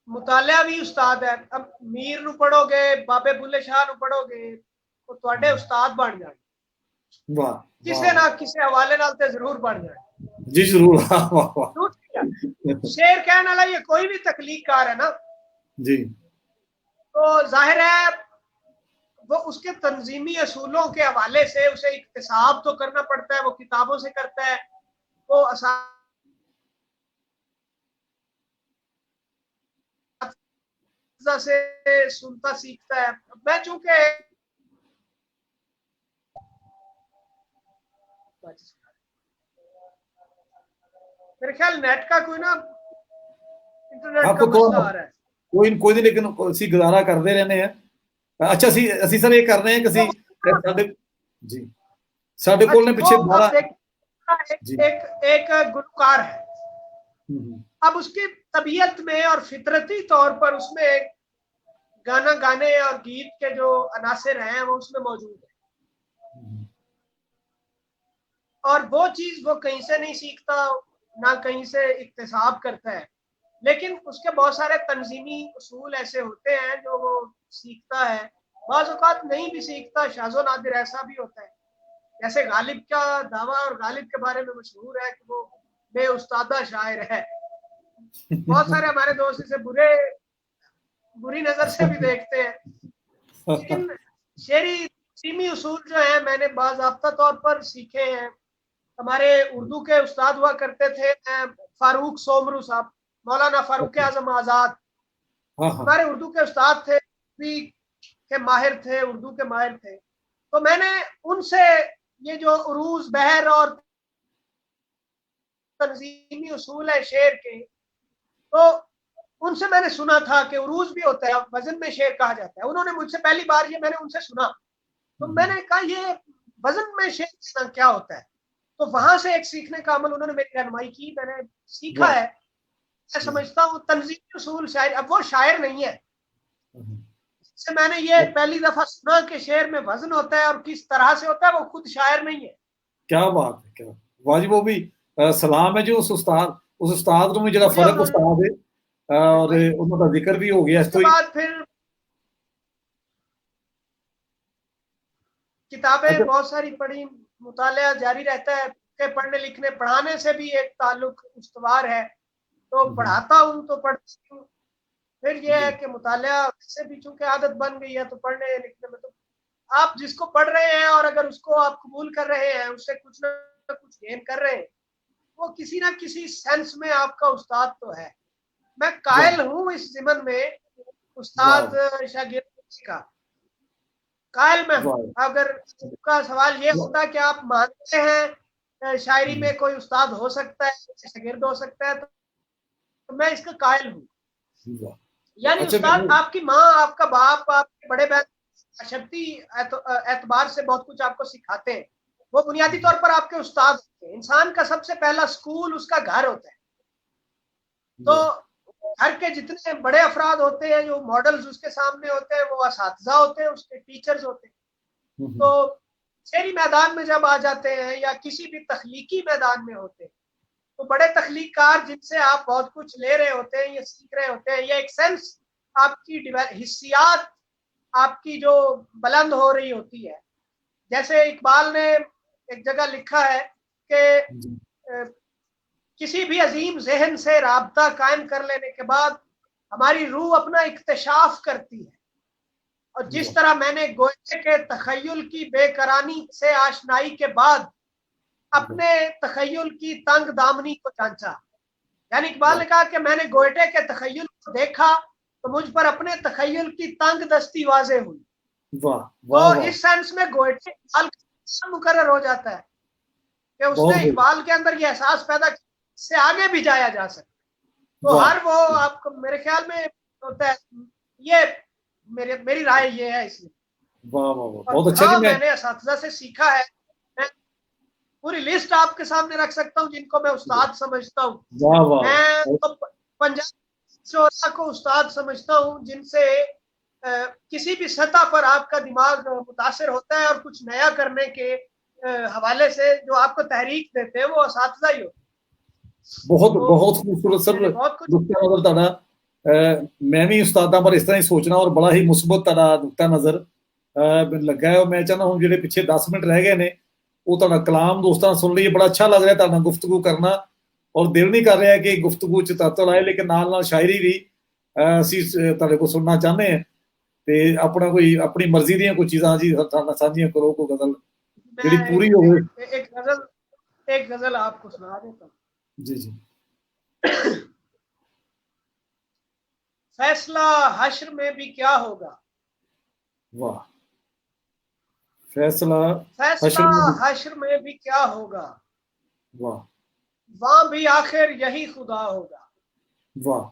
ਮੁਤਾਲਿਆ ਵੀ ਉਸਤਾਦ ਹੈ। ਮੀਰ ਨੂੰ ਪੜੋਗੇ, ਬਾਬੇ ਬੁੱਲੇ ਸ਼ਾਹ ਨੂੰ ਪੜੋਗੇ, ਉਹ ਤੁਹਾਡੇ ਉਸਤਾਦ ਬਣ ਜਾਣਗੇ। ਵਾਹ, ਕਿਸੇ ਨਾ ਕਿਸੇ ਹਵਾਲੇ ਨਾਲ ਤੇ ਜ਼ਰੂਰ ਬਣ ਜਾਣਗੇ ਜੀ, ਜ਼ਰੂਰ। ਵਾਹ ਵਾਹ, शेर कहने वाला ये कोई भी तकलीफकार है ना जी, तो जाहिर है वो उसके तंजीमी असूलों के हवाले से उसे इक्तिसाब तो करना पड़ता है, वो किताबों से करता है, वो से सुनता सीखता है। मैं चूंकि मेरे ख्याल नेट का कोई ना इंटरनेट का मसला आ रहा है। कोई नहीं, लेकिन ਅਸੀਂ ਗੁਜ਼ਾਰਾ ਕਰਦੇ ਰਹਿੰਦੇ ਆ। ਅੱਛਾ, ਅਸੀਂ ਸਰ ਇਹ ਕਰ ਰਹੇ ਹਾਂ ਕਿ ਸਾਡੇ ਕੋਲ ਨੇ ਪਿੱਛੇ 12 एक गुलकार है। अब उसकी तबीयत में और फितरती तौर पर उसमें गाना गाने और गीत के जो अनासिर हैं वो उसमें मौजूद है, और वो चीज वो कहीं से नहीं सीखता, ना कहीं से इक्तिसाब करता है, लेकिन उसके बहुत सारे तंजीमी उसूल ऐसे होते हैं जो वो सीखता है। बाज़ औक़ात नहीं भी सीखता, शाज़ो नादिर ऐसा भी होता है। जैसे गालिब का दावा, और गालिब के बारे में मशहूर है कि वो बेउस्तादा शायर है। बहुत सारे हमारे दोस्त इसे बुरी नजर से भी देखते हैं, लेकिन शेरी सीमी उसूल जो है मैंने बाज़ाब्ता तौर पर सीखे हैं। हमारे उर्दू के उस्ताद हुआ करते थे फारूक सोमरू साहब, मौलाना फारूक आजम आजाद, हमारे उर्दू के उस्ताद थे, के माहिर थे, उर्दू के माहिर थे। तो मैंने उनसे ये जो उरूज बहर और तंजीमी उसूल है शेर के, तो उनसे मैंने सुना था कि उरूज भी होता है, वजन में शेर कहा जाता है। उन्होंने मुझसे पहली बार ये मैंने उनसे सुना, तो मैंने कहा ये वजन में शेर देना क्या होता है। तो वहां से एक सीखने का अमल उन्होंने मेरी रहनुमाई की, मैंने सीखा है। मैं समझता हूँ तंजीमी उसूल शायर, अब वो शायर नहीं है, से मैंने ये पहली दफा सुना कि शेर में वजन होता है और किस तरह से होता है, वो खुद शायर नहीं है। क्या बात है, क्या वाजिब। वो भी सलाम है जो उस उस्ताद ਨੂੰ ਵੀ ਜਿਹੜਾ मुझे फर्क उन्होंने उस्ताद है और ਉਹਨਾਂ ਦਾ ਜ਼ਿਕਰ भी हो गया। इस उसके तो ही बाद फिर किताबें अच्छा। बहुत सारी पढ़ी, मुतालिया जारी रहता है के पढ़ने लिखने पढ़ाने से भी एक ताल्लुक उस्तवार है, तो पढ़ाता हूँ तो पढ़ती हूँ। फिर यह है कि मुतालिया से भी चूंकि आदत बन गई है, तो पढ़ने लिखने में तो आप जिसको पढ़ रहे हैं और अगर उसको आप कबूल कर रहे हैं, उससे कुछ ना कुछ गेन कर रहे हैं, वो किसी ना किसी सेंस में आपका उस्ताद तो है। मैं कायल हूँ इस ज़िमन में उस्ताद शागिर्द का, कायल में हूँ। अगर आपका सवाल ये होता कि आप मानते हैं शायरी में कोई उस्ताद हो सकता है, शागिर्द हो सकता है, तो मैं इसका कायल हूँ। यानी अच्छा, उस्ताद आपकी माँ, आपका बाप, आपके बड़े बहन शक्ति एतबार से बहुत कुछ आपको सिखाते हैं, वो बुनियादी तौर पर आपके उस्ताद होते हैं। इंसान का सबसे पहला स्कूल उसका घर होता है। तो घर के जितने बड़े अफराद होते हैं, जो मॉडल्स उसके सामने होते हैं, वो असातिज़ा होते हैं, उसके टीचर्स होते हैं। तो शेरी मैदान में जब आ जाते हैं या किसी भी तख्लीकी मैदान में होते हैं, तो बड़े तख्लीकार जिनसे आप बहुत कुछ ले रहे होते हैं या सीख रहे होते हैं, या एक सेंस आपकी हिस्सियात आपकी जो बुलंद हो रही होती है। जैसे इकबाल ने एक जगह लिखा है कि किसी भी अजीम जहन से राब्ता कायम कर लेने के बाद हमारी रूह अपना इक्तिशाफ करती है, और जिस तरह मैंने गोयटे के तखय्युल की बेकरानी से आशनाई के बाद अपने तखय्युल की तंग दामनी को जांचा। यानी इकबाल ने कहा कि मैंने गोयटे के तखय्युल को देखा तो मुझ पर अपने तखय्युल की तंग दस्ती वाजे हुई। तो इस सेंस में गोयटे इकबाल का मुकर्रर हो जाता है कि उसने इकबाल के अंदर ये एहसास पैदा किया, इससे आगे भी जाया जा सकता है। तो हर वो आपको मेरे ख्याल में होता है, ये मेरी राय ये है इसमें। बहुत अच्छा। मैंने असातिज़ा से सीखा है, मैं पूरी लिस्ट आपके सामने रख सकता हूँ जिनको मैं उस्ताद समझता हूँ। मैं तो पंजाब शोरा को उस्ताद समझता हूँ, जिनसे किसी भी सतह पर आपका दिमाग मुतासिर होता है और कुछ नया करने के हवाले से जो आपको तहरीक देते हैं, वो असातिज़ा ही होते हैं। बहुत बहुत खूबसूरत सर नुक्ता नज़र तुहाडा। मैं भी उस्तादां पर इस तरह ही सोचना और बड़ा ही मुस्बत तुहाडा नुक्ता नज़र लगा है। मैं चाहना हूँ ਜਿਹੜੇ ਪਿੱਛੇ 10 ਮਿੰਟ ਰਹਿ ਗਏ ਨੇ ਉਹ ਤੁਹਾਡਾ ਕਲਾਮ ਦੋਸਤਾਂ ਸੁਣ ਲਈਏ। ਬੜਾ ਅੱਛਾ ਲੱਗ ਰਿਹਾ ਤੁਹਾਡਾ ਗੁਫ਼ਤਗੂ ਕਰਨਾ, ਔਰ ਦਿਲ ਨਹੀਂ ਕਰ ਰਿਹਾ ਕਿ ਗੁਫ਼ਤਗੂ ਚ ਤਾਤਲ ਆਏ, ਲੇਕਿਨ ਨਾਲ ਨਾਲ ਸ਼ਾਇਰੀ ਵੀ ਅਸੀਂ ਤੁਹਾਡੇ ਕੋਲ ਸੁਣਨਾ ਚਾਹੁੰਦੇ ਹਾਂ। ਤੇ ਆਪਣਾ ਕੋਈ ਆਪਣੀ ਮਰਜ਼ੀ ਦੀਆਂ ਕੋਈ ਚੀਜ਼ਾਂ ਜੀ ਤੁਹਾਡੇ ਸਾਂਝੀਆਂ ਕਰੋ, ਕੋਈ ਗਜ਼ਲ ਜਿਹੜੀ ਪੂਰੀ ਹੋਵੇ। एक गजल आपको सुना देता हूँ। जी जी। फैसला हश्र में भी क्या होगा। वाह। फैसला हश्र में भी क्या होगा। वाह। वहां भी आखिर यही खुदा होगा। वाह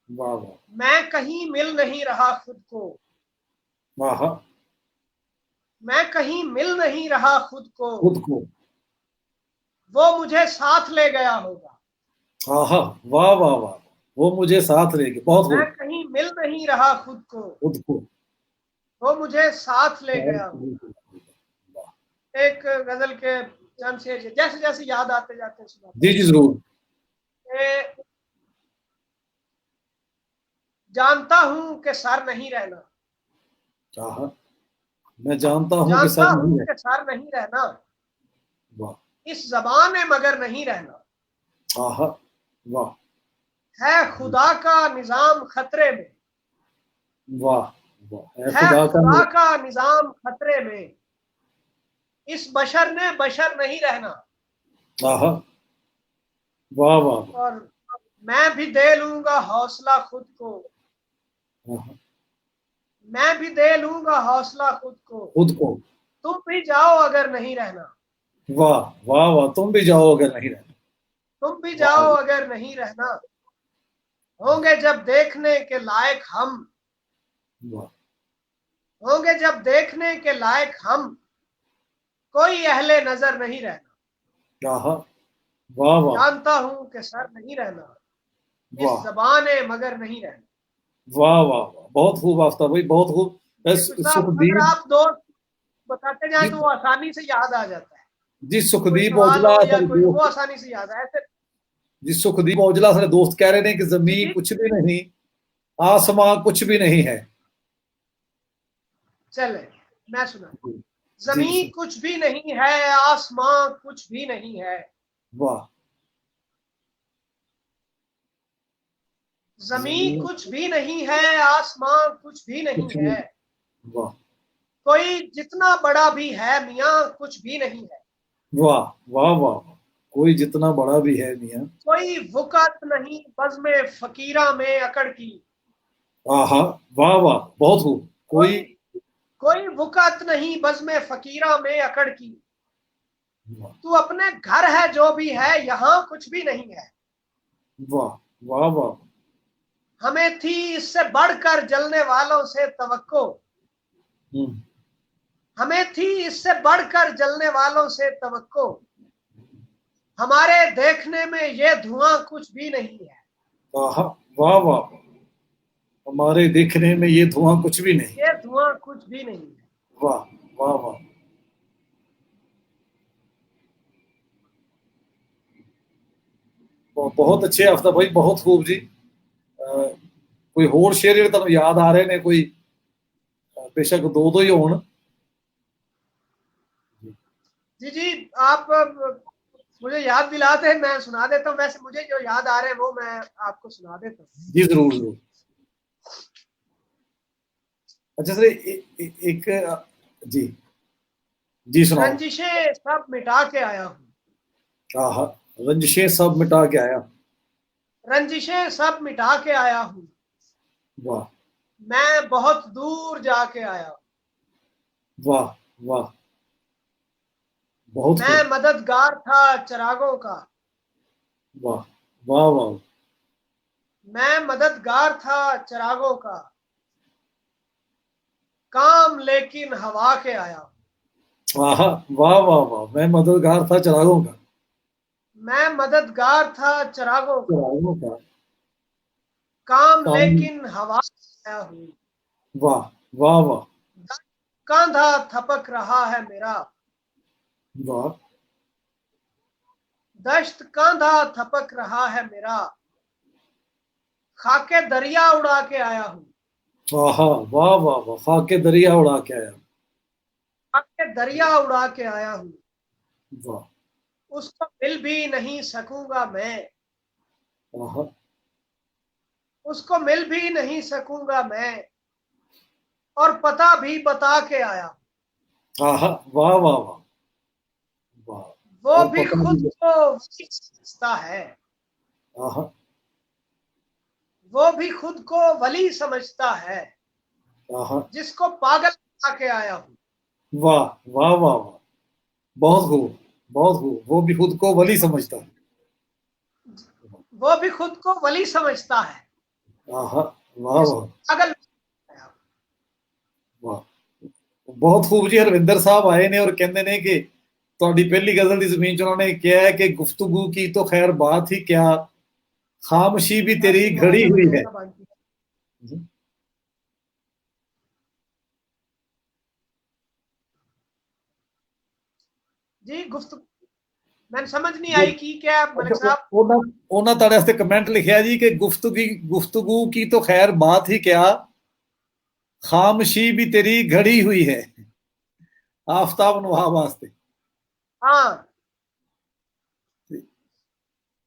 वाह वाह। मैं कहीं मिल नहीं रहा खुद को। वाह। मैं कहीं मिल नहीं रहा खुद को। वो मुझे साथ ले गया होगा। आहा, वाह वाह वाह। वो मुझे साथ ले गया। बहुत मैं कहीं मिल नहीं रहा खुद को, वो मुझे साथ ले गया होगा। एक गजल के चंद से जैसे जैसे याद आते जाते हैं। जी जी जरूर। जानता हूं कि सर नहीं रहना। मैं जानता हूं कि सर नहीं रहना। वाह। इस ज़बान में मगर नहीं रहना। आहा, वाह। है खुदा का निजाम खतरे में। वाह वाह। है खुदा का निजाम खतरे में। इस बशर ने बशर नहीं रहना। आहा, वाह वाह। और मैं भी दे लूंगा हौसला खुद को। मैं भी दे लूंगा हौसला खुद को। तुम भी जाओ अगर नहीं रहना। वाह वाह वाह। तुम भी जाओ अगर नहीं रहना। तुम भी जाओ अगर नहीं रहना। होंगे जब देखने के लायक हम, वाह होंगे जब देखने के लायक हम, कोई अहले नजर नहीं रहना। आहा, वाह वाह जानता हूं कि सर नहीं रहना, इस वाह जबाने मगर नहीं रहना। वाह वाह वाह, बहुत खूब आफ्ताब भाई, बहुत खूब। बिल्कुल साहब, अगर सुखदीप आप दोस्त बताते जाए जी, तो वो आसानी से याद आ जाता है। जी कोई सुखदीप सवाल औजला हो या सारे कोई, वो दोस्त, आसानी से याद है ऐसे। जी सुखदीप औजला सारे दोस्त कह रहे हैं कि जी जमीन जी, कुछ भी नहीं, आसमां कुछ भी नहीं है। चले मैं सुना। जी जमीन कुछ भी नहीं है, आसमां कुछ भी नहीं है। वाह, जमीन जमीन कुछ भी नहीं है, आसमां कुछ भी नहीं कुछ भी, है। वाह कोई जितना बड़ा भी है मियाँ, कुछ भी नहीं है। वाह वाह वाह, कोई जितना बड़ा भी है मियाँ। कोई वुकत नहीं बज़्म फकीरा में अकड़ की। आहा, वाह वाह, बहुत खूब। कोई, कोई कोई वुकत नहीं बज़्म फकीरा में अकड़ की। वाह तू अपने घर है जो भी है, यहाँ कुछ भी नहीं है। वाह वाह वाह, हमें थी इससे बढ़कर जलने वालों से तवक्को। हम्म, हमें थी इससे बढ़कर जलने वालों से तवक्को। हमारे देखने में ये धुआं कुछ भी नहीं है। आहा, वाह वाह, हमारे देखने में ये धुआं कुछ भी नहीं। ये धुआं कुछ भी नहीं है। वाह वाह वाह, बहुत अच्छे आफ्ताब भाई, बहुत खूब जी। कोई होर शेर ਜਿਹੜੇ ਤੁਹਾਨੂੰ याद आ रहे ने, कोई बेशक दो दो ही होन। जी जी, आप मुझे याद दिलाते हैं, मैं सुना देता हूँ। वैसे मुझे जो याद आ रहे हैं वो मैं आपको सुना देता हूँ। जी जरूर जरूर। अच्छा सर, एक जी, जी सुनाओ। रंजिशें सब मिटा के आया हूँ। आहा, रंजिशें सब मिटा के आया। रंजिशें सब मिटा के आया हूँ। वाह मैं बहुत दूर जाके आया। वाह वाह, बहुत मैं खूब। मददगार था चिरागों का। वाह वाह वाह, मैं मददगार था चिरागों का। काम लेकिन हवा के आया। आहा, वाह वाह वाह, मैं मददगार था चिरागों का। मैं मददगार था चिरागों का। चिरागों का काम काम, लेकिन हवा से आया हूँ। वाह वाह वाह कांधा थपक रहा है मेरा। वाह, दश्त कांधा थपक रहा है मेरा। खाके दरिया उड़ा के आया हूँ। आहा, वाह वाह वाह, खाके दरिया उड़ा के आया। खाके दरिया उड़ा के आया हूँ। वाह, उसको मिल भी नहीं सकूंगा मैं। आहा, उसको मिल भी नहीं सकूंगा मैं। और पता भी बता के आया। आहा, वाह वाह वाह वाह, वो और भी पता खुद भी, को वली समझता है। आहा, वो भी खुद को वली समझता है। आहा, जिसको पागल बना के आया हूँ। वाह वाह वाह वाह, बहुत खूब, बहुत खूब, वो भी खुद को वली समझता है। वो भी खुद को वली समझता है। आहा, वाह जिसको वाह पागल बनाया। वाह, बहुत खूब जी। हरविंदर साहब आए ने और कहते ने कि ਤੁਹਾਡੀ ਪਹਿਲੀ गजल की जमीन च उन्होंने किया है कि गुफ्तगू की तो खैर बात ही क्या, खामोशी भी बस तेरी दुआ घड़ी का हुई है। महीना बाकी है। जी गुफ्त मैंने समझ नहीं आई कि क्या अच्छा, मलिक साहब। ਉਹਨਾਂ ਤੁਹਾਡੇ ਵਾਸਤੇ ਕਮੈਂਟ ਲਿਖਿਆ ਜੀ ਕਿ गुफ्तगू की तो खैर बात ही क्या, खामोशी भी तेरी घड़ी हुई है। आफताब नवाब वास्ते। हाँ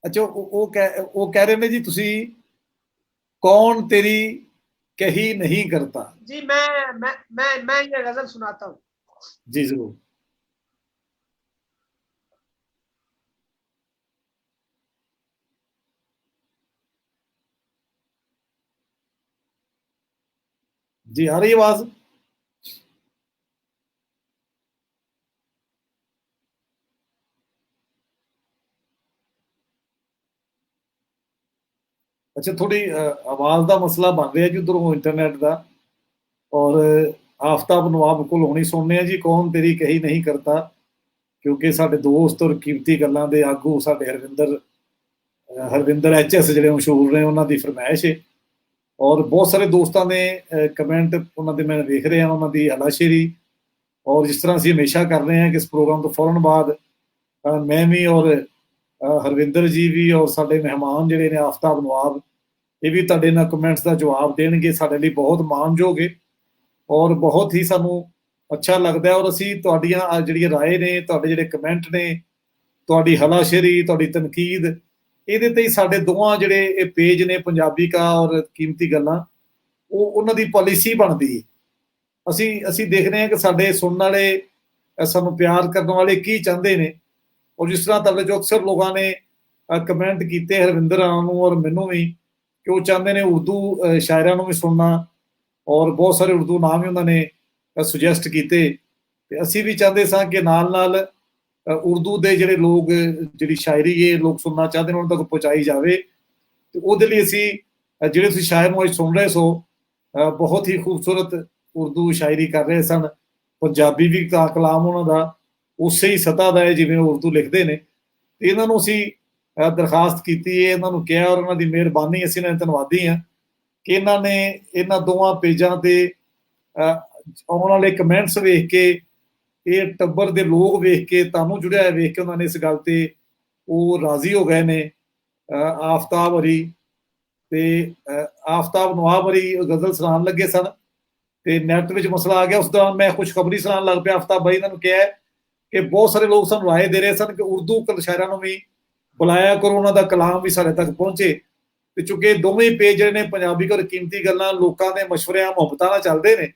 अच्छा, ਉਹ ਕਹਿ ਰਹੇ ਨੇ ਜੀ, ਤੁਸੀਂ कौन तेरी कही नहीं करता। जी, मैं ये गजल सुनाता हूँ। जी जरूर। जी आ रही है आवाज। अच्छा, थोड़ी आवाज का मसला बन रहा जी उधरों इंटरनेट का। और आफ्ताब नवाब को हुणी सुनने जी, कौन तेरी कही नहीं करता, क्योंकि साडे दोस्त और कीमती गल्लां दे आगू साडे हरविंदर एच एस ਜਿਹੜੇ ਮਸ਼ਹੂਰ ਨੇ, ਉਹਨਾਂ ਦੀ ਫਰਮਾਇਸ਼ ਹੈ। और बहुत सारे दोस्तों ने कमेंट उन्होंने मैं देख रहा उन्होंने हलाशेरी। और जिस तरह असीं हमेशा कर रहे हैं कि इस प्रोग्राम तो फौरन बाद मैं भी और हरविंदर जी भी और साडे मेहमान जिहड़े ने आफ्ताब नवाब, ये भी तुहाडे इन्हां कमेंट्स का जवाब देणगे, साडे लई बहुत माणयोग है और बहुत ही सानू अच्छा लगता है। और असीं तुहाडीआं जिहड़ियां राय ने, तुहाडे जिहड़े कमेंट ने, तुहाडी हलाशेरी, तुहाडी तनकीद, ਇਹਦੇ ਤੇ ਹੀ ਸਾਡੇ ਦੋਵਾਂ ਜਿਹੜੇ ਇਹ ਪੇਜ ਨੇ ਪੰਜਾਬੀ ਕਾ ਔਰ ਕੀਮਤੀ ਗੱਲਾਂ, ਉਹ ਉਹਨਾਂ ਦੀ ਪਾਲਿਸੀ ਬਣਦੀ ਹੈ। ਅਸੀਂ ਦੇਖਦੇ ਹਾਂ ਕਿ ਸਾਡੇ ਸੁਣਨ ਵਾਲੇ ਸਾਨੂੰ ਪਿਆਰ ਕਰਨ ਵਾਲੇ ਕੀ ਚਾਹੁੰਦੇ ਨੇ। ਔਰ ਜਿਸ ਤਰ੍ਹਾਂ ਤੁਹਾਡੇ ਜੋ ਅਕਸਰ ਲੋਕਾਂ ਨੇ ਕਮੈਂਟ ਕੀਤੇ ਹਰਵਿੰਦਰ ਨੂੰ ਔਰ ਮੈਨੂੰ ਵੀ, ਕਿ ਉਹ ਚਾਹੁੰਦੇ ਨੇ ਉਰਦੂ ਸ਼ਾਇਰਾਂ ਨੂੰ ਵੀ ਸੁਣਨਾ, ਔਰ ਬਹੁਤ ਸਾਰੇ ਉਰਦੂ ਨਾਮ ਵੀ ਉਹਨਾਂ ਨੇ ਸੁਜੈਸਟ ਕੀਤੇ। ਤੇ ਅਸੀਂ ਵੀ ਚਾਹੁੰਦੇ ਸਾਂ ਕਿ ਨਾਲ ਨਾਲ ਉਰਦੂ ਦੇ ਜਿਹੜੇ ਲੋਕ, ਜਿਹੜੀ ਸ਼ਾਇਰੀ ਇਹ ਲੋਕ ਸੁਣਨਾ ਚਾਹੁੰਦੇ ਨੇ, ਉਹਨਾਂ ਤੱਕ ਪਹੁੰਚਾਈ ਜਾਵੇ। ਤੇ ਉਹਦੇ ਲਈ ਅਸੀਂ ਜਿਹੜੇ ਤੁਸੀਂ ਸ਼ਾਇਰ ਨੂੰ ਅੱਜ ਸੁਣ ਰਹੇ ਸੋ, ਬਹੁਤ ਹੀ ਖੂਬਸੂਰਤ ਉਰਦੂ ਸ਼ਾਇਰੀ ਕਰ ਰਹੇ ਸਨ। ਪੰਜਾਬੀ ਵੀ ਕਲਾਮ ਉਹਨਾਂ ਦਾ ਉਸੇ ਹੀ ਸਤ੍ਹਾ ਦਾ ਹੈ ਜਿਵੇਂ ਉਰਦੂ ਲਿਖਦੇ ਨੇ। ਤੇ ਇਹਨਾਂ ਨੂੰ ਅਸੀਂ ਦਰਖਾਸਤ ਕੀਤੀ ਹੈ, ਇਹਨਾਂ ਨੂੰ ਕਿਹਾ, ਔਰ ਉਹਨਾਂ ਦੀ ਮਿਹਰਬਾਨੀ, ਅਸੀਂ ਇਹਨਾਂ ਦੇ ਧੰਨਵਾਦੀ ਹਾਂ ਕਿ ਇਹਨਾਂ ਨੇ ਇਹਨਾਂ ਦੋਵਾਂ ਪੇਜਾਂ ਤੇ ਆਉਣ ਵਾਲੇ ਕਮੈਂਟਸ ਵੇਖ ਕੇ, ਇਹ ਟੱਬਰ ਦੇ ਲੋਕ ਵੇਖ ਕੇ, ਤੁਹਾਨੂੰ ਜੁੜਿਆ ਹੋਇਆ ਵੇਖ ਕੇ ਉਹਨਾਂ ਨੇ ਇਸ ਗੱਲ ਤੇ ਉਹ ਰਾਜ਼ੀ ਹੋ ਗਏ ਨੇ। ਆਫਤਾਬ ਹਰੀ ਤੇ ਆਫਤਾਬ ਨਵਾਬ ਹਰੀ ਗਜ਼ਲ ਸੁਣਾਉਣ ਲੱਗੇ ਸਨ ਤੇ ਨੈਟ ਵਿੱਚ ਮਸਲਾ ਆ ਗਿਆ। ਉਸ ਦੌਰਾਨ ਮੈਂ ਖੁਸ਼ਖਬਰੀ ਸੁਣਾਉਣ ਲੱਗ ਪਿਆ। ਆਫਤਾਬ ਭਾਈ ਇਹਨਾਂ ਨੂੰ ਕਿਹਾ ਕਿ ਬਹੁਤ ਸਾਰੇ ਲੋਕ ਸਾਨੂੰ ਰਾਏ ਦੇ ਰਹੇ ਸਨ ਕਿ ਉਰਦੂ ਸ਼ਾਇਰਾਂ ਨੂੰ ਵੀ ਬੁਲਾਇਆ ਕਰੋ, ਉਹਨਾਂ ਦਾ ਕਲਾਮ ਵੀ ਸਾਡੇ ਤੱਕ ਪਹੁੰਚੇ। ਤੇ ਚੁੱਕੇ ਦੋਵੇਂ ਪੇਜ ਜਿਹੜੇ ਨੇ ਪੰਜਾਬੀ ਔਰ ਕੀਮਤੀ ਗੱਲਾਂ ਲੋਕਾਂ ਦੇ ਮਸ਼ਵਰਿਆਂ ਮੁਹੱਬਤਾਂ ਨਾਲ ਚੱਲਦੇ ਨੇ,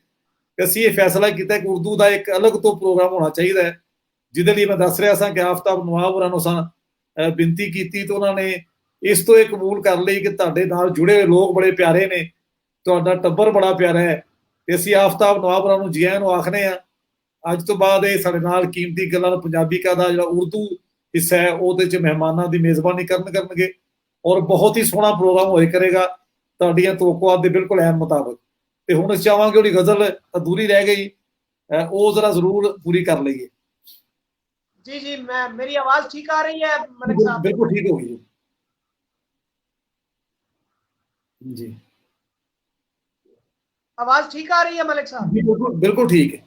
ਅਸੀਂ ਇਹ ਫੈਸਲਾ ਕੀਤਾ ਕਿ ਉਰਦੂ ਦਾ ਇੱਕ ਅਲੱਗ ਤੋਂ ਪ੍ਰੋਗਰਾਮ ਹੋਣਾ ਚਾਹੀਦਾ ਹੈ। ਜਿਹਦੇ ਲਈ ਮੈਂ ਦੱਸ ਰਿਹਾ ਸਾਂ ਕਿ ਆਫਤਾਬ ਨਵਾਬ ਹੋਰਾਂ ਨੂੰ ਸਾਂ ਬੇਨਤੀ ਕੀਤੀ, ਤੇ ਉਹਨਾਂ ਨੇ ਇਸ ਤੋਂ ਇਹ ਕਬੂਲ ਕਰ ਲਈ ਕਿ ਤੁਹਾਡੇ ਨਾਲ ਜੁੜੇ ਹੋਏ ਲੋਕ ਬੜੇ ਪਿਆਰੇ ਨੇ, ਤੁਹਾਡਾ ਟੱਬਰ ਬੜਾ ਪਿਆਰਾ ਹੈ। ਤੇ ਅਸੀਂ ਆਫਤਾਬ ਨਵਾਬ ਹੋਰਾਂ ਨੂੰ ਜੀ ਆਇਆਂ ਨੂੰ ਆਖਦੇ ਹਾਂ। ਅੱਜ ਤੋਂ ਬਾਅਦ ਇਹ ਸਾਡੇ ਨਾਲ ਕੀਮਤੀ ਗੱਲਾਂ ਪੰਜਾਬੀ ਕਾ ਦਾ ਜਿਹੜਾ ਉਰਦੂ ਹਿੱਸਾ ਹੈ, ਉਹਦੇ 'ਚ ਮਹਿਮਾਨਾਂ ਦੀ ਮੇਜ਼ਬਾਨੀ ਕਰਨਗੇ ਔਰ ਬਹੁਤ ਹੀ ਸੋਹਣਾ ਪ੍ਰੋਗਰਾਮ ਹੋਏ ਕਰੇਗਾ ਤੁਹਾਡੀਆਂ ਤੋਕਵਾਤ ਦੇ ਬਿਲਕੁਲ ਐਨ ਮੁਤਾਬਕ। ਤੇ ਹੁਣ ਅਸੀਂ ਚਾਹਾਂਗੇ ਉਹਦੀ ਗਜ਼ਲ ਅਧੂਰੀ ਰਹਿ ਗਈ, ਉਹ ਜ਼ਰਾ ਜ਼ਰੂਰ पूरी कर लीजिए। जी जी, मैं मेरी आवाज ठीक आ रही है मलिक साहब? बिल्कुल ठीक होगी जी, आवाज ठीक आ रही है मलिक साहब? बिल्कुल बिल्कुल ठीक है,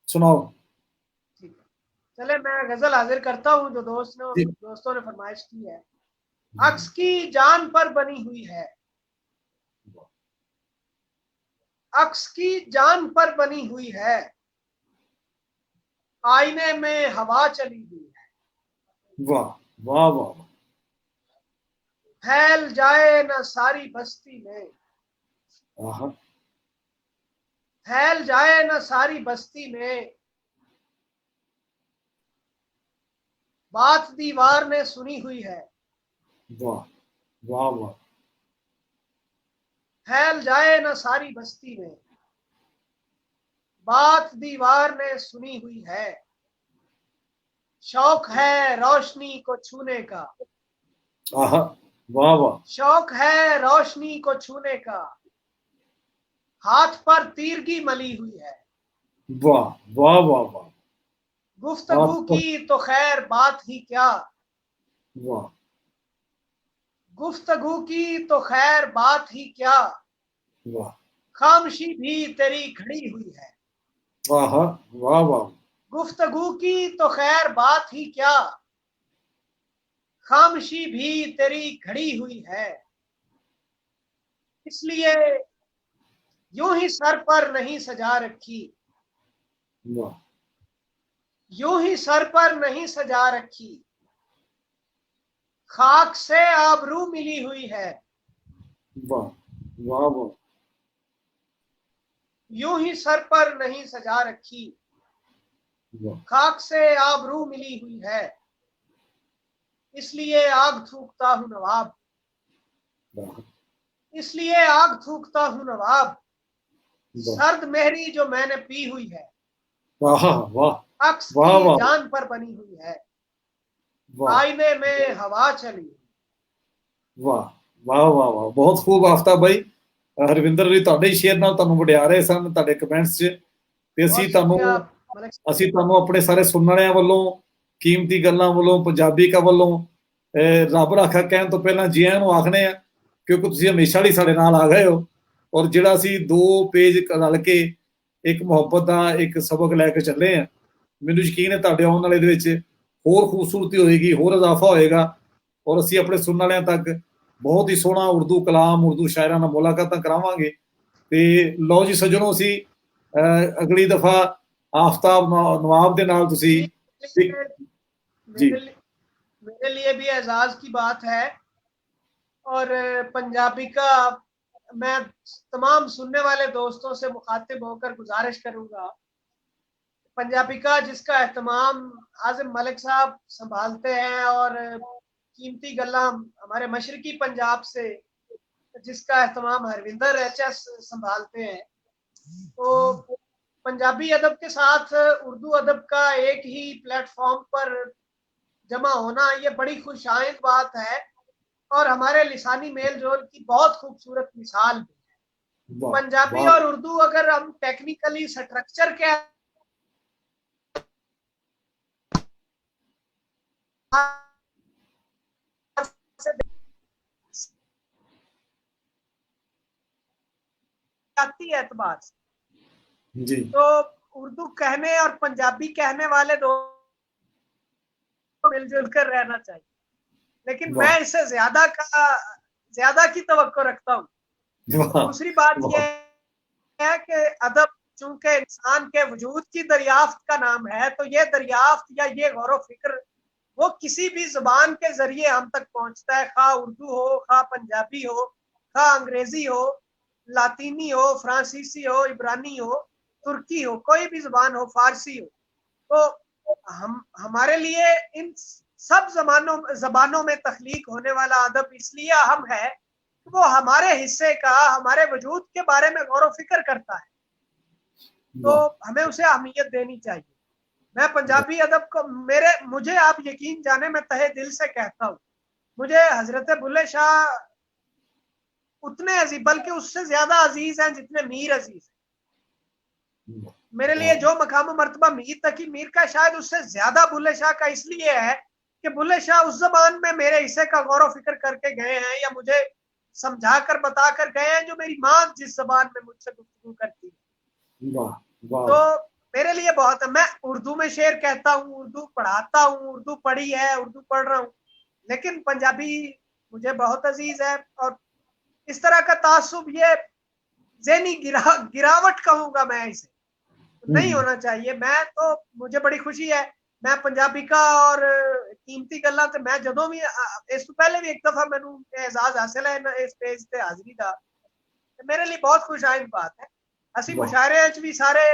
सुनाओ। ठीक है, चले मैं गजल हाजिर करता हूँ जो दोस्तों ने फरमाइश की है। अक्स की जान पर बनी हुई है, अक्स की जान पर बनी हुई है, आईने में हवा चली हुई है। वाह वाह वाह, फैल जाए न सारी बस्ती में, फैल जाए न सारी बस्ती में, बात दीवार ने सुनी हुई है। वाह वाह वाह, फैल जाए न सारी बस्ती में, बात दीवार ने सुनी हुई है। शौक है रोशनी को छूने का, वाह वाह, शौक है रोशनी को छूने का, हाथ पर तीरगी मली हुई है। वाह वाह वाह वाह, गुफ्तगू की तो खैर बात ही क्या, वाह, गुफ्तगू की तो खैर बात ही क्या, वाह, खामोशी भी तेरी खड़ी हुई है। वाह वाह वाह, गुफ्तगू की तो खैर बात ही क्या, खामोशी भी तेरी खड़ी हुई है। इसलिए यूं ही सर पर नहीं सजा रखी, वाह, यूं ही सर पर नहीं सजा रखी, खाक से आबरू मिली हुई है। वाह वाह वाह, यूं ही सर पर नहीं सजा रखी, वाह, खाक से आबरू मिली हुई है। इसलिए आग थूकता हूं नवाब, वाह, इसलिए आग थूकता हूं नवाब, वाह, सर्द मेहरी जो मैंने पी हुई है, वाह वाह, अक्स वाह, की वाह। जान पर बनी हुई है, वाह आईने में हवा चली। वाह ਵਾਹ ਵਾਹ ਵਾਹ, ਬਹੁਤ ਖੂਬ ਆਫਤਾਬ ਭਾਈ। ਹਰਵਿੰਦਰ ਜੀ ਤੁਹਾਡੇ ਸ਼ੇਅਰ ਨਾਲ ਤੁਹਾਨੂੰ ਵਡਿਆ ਰਹੇ ਸਨ ਤੁਹਾਡੇ ਕਮੈਂਟਸ 'ਚ, ਤੇ बहुत शुक्रिया मलिक साहब। ਅਸੀਂ ਤੁਹਾਨੂੰ ਆਪਣੇ ਸਾਰੇ ਸੁਣਨ ਵਾਲਿਆਂ ਵੱਲੋਂ, ਕੀਮਤੀ ਗੱਲਾਂ ਵੱਲੋਂ, ਪੰਜਾਬੀ ਕਾ ਵੱਲੋਂ ਰੱਬ ਰਾਖਾ ਕਹਿਣ ਤੋਂ ਪਹਿਲਾਂ ਜੀ ਆਇਆਂ ਨੂੰ ਆਖਣੇ ਆ, ਕਿਉਂਕਿ ਤੁਸੀਂ ਹਮੇਸ਼ਾ ਲਈ ਸਾਡੇ ਨਾਲ ਆ ਗਏ ਹੋ। ਔਰ ਜਿਹੜਾ ਅਸੀਂ 2 ਪੇਜ ਰਲ ਕੇ ਇੱਕ ਮੁਹੱਬਤ ਦਾ ਇੱਕ ਸਬਕ ਲੈ ਕੇ ਚੱਲੇ ਆ, ਮੈਨੂੰ ਯਕੀਨ ਹੈ ਤੁਹਾਡੇ ਆਉਣ ਵਾਲੇ ਦੇ ਵਿੱਚ ਹੋਰ ਖੂਬਸੂਰਤੀ ਹੋਏਗੀ, ਹੋਰ ਇਜ਼ਾਫਾ ਹੋਏਗਾ, ਔਰ ਅਸੀਂ ਆਪਣੇ ਸੁਣਨ ਵਾਲਿਆਂ ਤੱਕ ਬਹੁਤ ਹੀ ਸੋਹਣਾ ਉਰਦੂ ਕਲਾਮ, ਉਰਦੂ ਸ਼ਾਇਰਾਂ ਨਾਲ ਮੁਲਾਕਾਤਾਂ ਕਰਾਵਾਂਗੇ। ਤੇ ਲਓ ਜੀ ਸੱਜਣੋ, ਅਸੀਂ ਅਗਲੀ ਦਫਾ ਆਫਤਾਬ नवाब ਦੇ ਨਾਲ ਤੁਸੀਂ जी मेरे लिए भी एजाज की बात है। और पंजाबी का मैं तमाम सुनने वाले दोस्तों से मुखातिब होकर गुजारिश करूंगा, पंजाबी का जिसका एहतमाम आज़म मलिक साहब संभालते हैं और कीमती गल्ला हमारे मशरकी पंजाब से जिसका एहतमाम हरविंदर एचएस संभालते हैं, तो पंजाबी अदब के साथ उर्दू अदब का एक ही प्लेटफॉर्म पर जमा होना ये बड़ी खुशाइंद बात है और हमारे लिसानी मेल जोल की बहुत खूबसूरत मिसाल भी है। पंजाबी और उर्दू अगर हम टेक्निकली स्ट्रक्चर के एतबार से जी, तो उर्दू कहने और पंजाबी कहने वाले दो मिलजुल कर रहना चाहिए, लेकिन मैं इससे ज्यादा की तवक्को रखता हूँ। दूसरी बात यह है कि अदब चूंकि इंसान के वजूद की दरियाफ्त का नाम है, तो ये दरियाफ्त या ये गौर फिक्र वो किसी भी जुबान के जरिए हम तक पहुंचता है, खा उर्दू हो, खा पंजाबी हो, खा अंग्रेजी हो, लातीनी हो, फ्रांसीसी हो, इब्रानी हो, तुर्की हो, कोई भी जुबान हो, फारसी हो, तो हमारे लिए इन सब जबानों में तख्लीक होने वाला अदब इसलिए अहम है कि वो हमारे हिस्से का, हमारे वजूद के बारे में गौर फिक्र करता है, तो हमें उसे अहमियत देनी चाहिए। मैं पंजाबी अदब को मुझे आप यकीन जाने में तहे दिल से कहता हूँ, मुझे हजरत बुल्ले शाह उतने अजीज, बल्कि उससे ज्यादा अजीज हैं जितने मीर अजीज हैं। मेरे लिए जो मकाम मर्तबा मीर तकी मीर का शायद उससे ज्यादा बुल्ले शाह का इसलिए है कि बुल्ले शाह उस जबान में मेरे हिस्से का गौर फिक्र करके गए हैं या मुझे समझा कर बता कर गए हैं जो मेरी माँ जिस जबान में मुझसे गुफ्तगू करती है। तो मेरे लिए बहुत है। मैं उर्दू में शेर कहता हूँ, उर्दू पढ़ाता हूँ, उर्दू पढ़ी है, उर्दू पढ़ रहा हूँ, लेकिन पंजाबी मुझे बहुत अजीज है। और इस तरह का तासुब, ये ज़हनी गिरावट कहूंगा मैं इसे, नहीं होना चाहिए। मैं तो, मुझे बड़ी खुशी है, मैं पंजाबी का और कीमती गल्ला ते मैं जदों भी इस पहले भी एक दफा मैनू एजाज हासिल है इस पेज ते हाजिरी दा, मेरे लिए बहुत खुशाइंद बात है। असी मुशायरे च भी सारे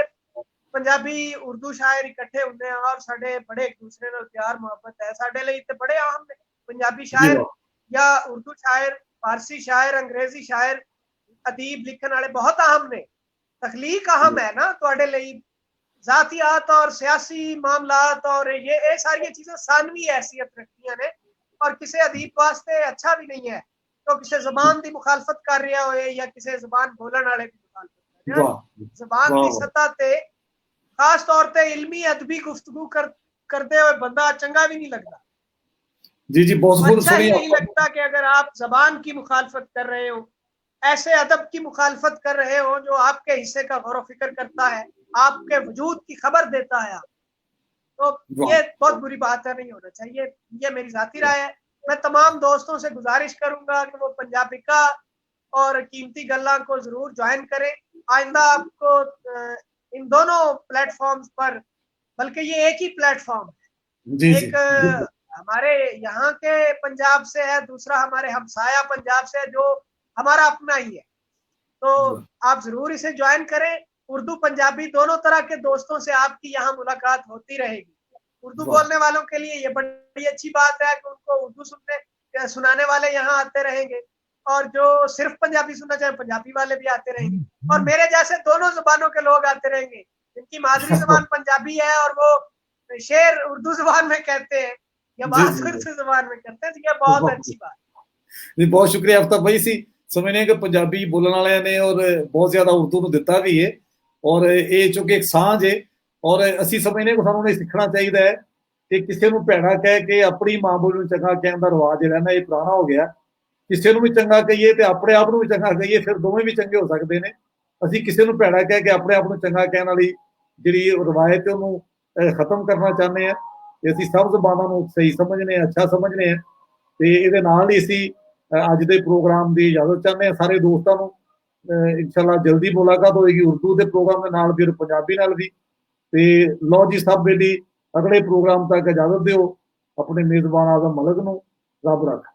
पंजाबी उर्दू शायर इकट्ठे होंगे और साडे बड़े एक दूसरे नाल प्यार मोहब्बत है। साडे लिए ते बड़े अहम ने पंजाबी शायर या उर्दू शायर, फारसी शायर, अंग्रेजी शायर, अदीब लिखने वाले बहुत अहम ने। तखलीक अहम है ना तुहाडे लिए, जातियात और सियासी मामलात और ये सारी चीजें सानवी हैसियत रखती ने और किसी अदीब वास्ते अच्छा भी नहीं है तो किसी जबान की मुखालफत कर रहा हो या किसी जबान बोलने वाले की मुखालफत कर रहा, जबान की सतह ते खास तौर पे इल्मी अदबी गुफ्तगू करते हुए बंदा चंगा भी नहीं लगता। जी जी, बहुत अच्छा ही नहीं लगता कि अगर आप जबान की मुखालफत कर रहे हो, ऐसे अदब की मुखालफत कर रहे हो जो आपके हिस्से का गौर फिक्र करता है, आपके वजूद की खबर देता है, तो ये बहुत बुरी बात है, नहीं होना चाहिए। ये मेरी जाती राय है। मैं तमाम दोस्तों से गुजारिश करूंगा कि वो पंजाबी का और कीमती गल्ला को जरूर ज्वाइन करें। आइंदा आपको इन दोनों प्लेटफॉर्म्स पर, बल्कि ये एक ही प्लेटफॉर्म है, एक हमारे यहाँ के पंजाब से है, दूसरा हमारे हमसाया पंजाब से है जो हमारा अपना ही है, तो आप जरूर इसे ज्वाइन करें। उर्दू पंजाबी दोनों तरह के दोस्तों से आपकी यहाँ मुलाकात होती रहेगी। उर्दू बोलने वालों के लिए ये बड़ी अच्छी बात है कि उनको उर्दू सुनाने वाले यहाँ आते रहेंगे, और जो सिर्फ पंजाबी सुनना चाहे पंजाबी वाले भी आते रहेंगे, और मेरे जैसे दोनों जुबानों के लोग आते रहेंगे जिनकी मादरी जुबान पंजाबी है और वो शेर उर्दू जुबान में कहते हैं या बात उर्दू जुबान में करते हैं, तो ये बहुत अच्छी बात। ਜੀ ਬਹੁਤ ਸ਼ੁਕਰੀਆ ਆਫਤਾਬ ਭਾਈ ਸੀ ਸਮਝਨੇ ਕਿ ਪੰਜਾਬੀ ਬੋਲਣ ਵਾਲਿਆਂ ਨੇ ਔਰ ਬਹੁਤ ਜ਼ਿਆਦਾ ਉਰਦੂ ਨੂੰ ਦਿੱਤਾ ਵੀ ਹੈ ਔਰ ਇਹ ਚੁੱਕੇ ਇੱਕ ਸਾਂਝ ਹੈ ਔਰ ਅਸੀਂ ਸਮਝਨੇ ਕਿ ਸਾਨੂੰ ਇਹ ਸਿੱਖਣਾ ਚਾਹੀਦਾ ਹੈ ਕਿ ਕਿਸੇ ਨੂੰ ਭੈੜਾ ਕਹਿ ਕੇ ਆਪਣੀ ਮਾਂ ਬੋਲੀ ਨੂੰ ਚੰਗਾ ਕਹਿਣ ਦਾ ਰਿਵਾਜ ਜਿਹੜਾ ਨਾ ਇਹ ਪੁਰਾਣਾ ਹੋ ਗਿਆ ਕਿਸੇ ਨੂੰ ਵੀ ਚੰਗਾ ਕਹੀਏ ਤੇ ਆਪਣੇ ਆਪ ਨੂੰ ਵੀ ਚੰਗਾ ਕਹੀਏ ਫਿਰ ਦੋਵੇਂ ਵੀ ਚੰਗੇ ਹੋ ਸਕਦੇ ਨੇ ਅਸੀਂ ਕਿਸੇ ਨੂੰ ਭੈੜਾ ਕਹਿ ਕੇ ਆਪਣੇ ਆਪ ਨੂੰ ਚੰਗਾ ਕਹਿਣ ਵਾਲੀ ਜਿਹੜੀ ਰਵਾਇਤ ਉਹਨੂੰ ਖਤਮ ਕਰਨਾ ਚਾਹੁੰਦੇ ਹਾਂ ਤੇ ਅਸੀਂ ਸਭ ਜ਼ਬਾਨਾਂ ਨੂੰ ਸਹੀ ਸਮਝਨੇ ਆ ਅੱਛਾ ਸਮਝਨੇ ਆ ਤੇ ਇਹਦੇ ਨਾਲ ਹੀ ਅਸੀਂ ਅੱਜ ਦੇ ਪ੍ਰੋਗਰਾਮ ਦੀ ਇਜਾਜ਼ਤ ਚਾਹੁੰਦੇ ਹਾਂ ਸਾਰੇ ਦੋਸਤਾਂ ਨੂੰ ਇਨਸ਼ਾਅੱਲਾ ਜਲਦੀ ਮੁਲਾਕਾਤ ਹੋਏਗੀ ਉਰਦੂ ਦੇ ਪ੍ਰੋਗਰਾਮ ਦੇ ਨਾਲ ਵੀ ਪੰਜਾਬੀ ਨਾਲ ਵੀ ਤੇ ਲਓ ਜੀ ਸਭ ਬੇਟੀ ਅਗਲੇ ਪ੍ਰੋਗਰਾਮ ਤੱਕ ਇਜਾਜ਼ਤ ਦਿਓ ਆਪਣੇ ਮੇਜ਼ਬਾਨ ਆਜ਼ਮ ਮਲਕ ਨੂੰ ਰੱਬ ਰੱਖ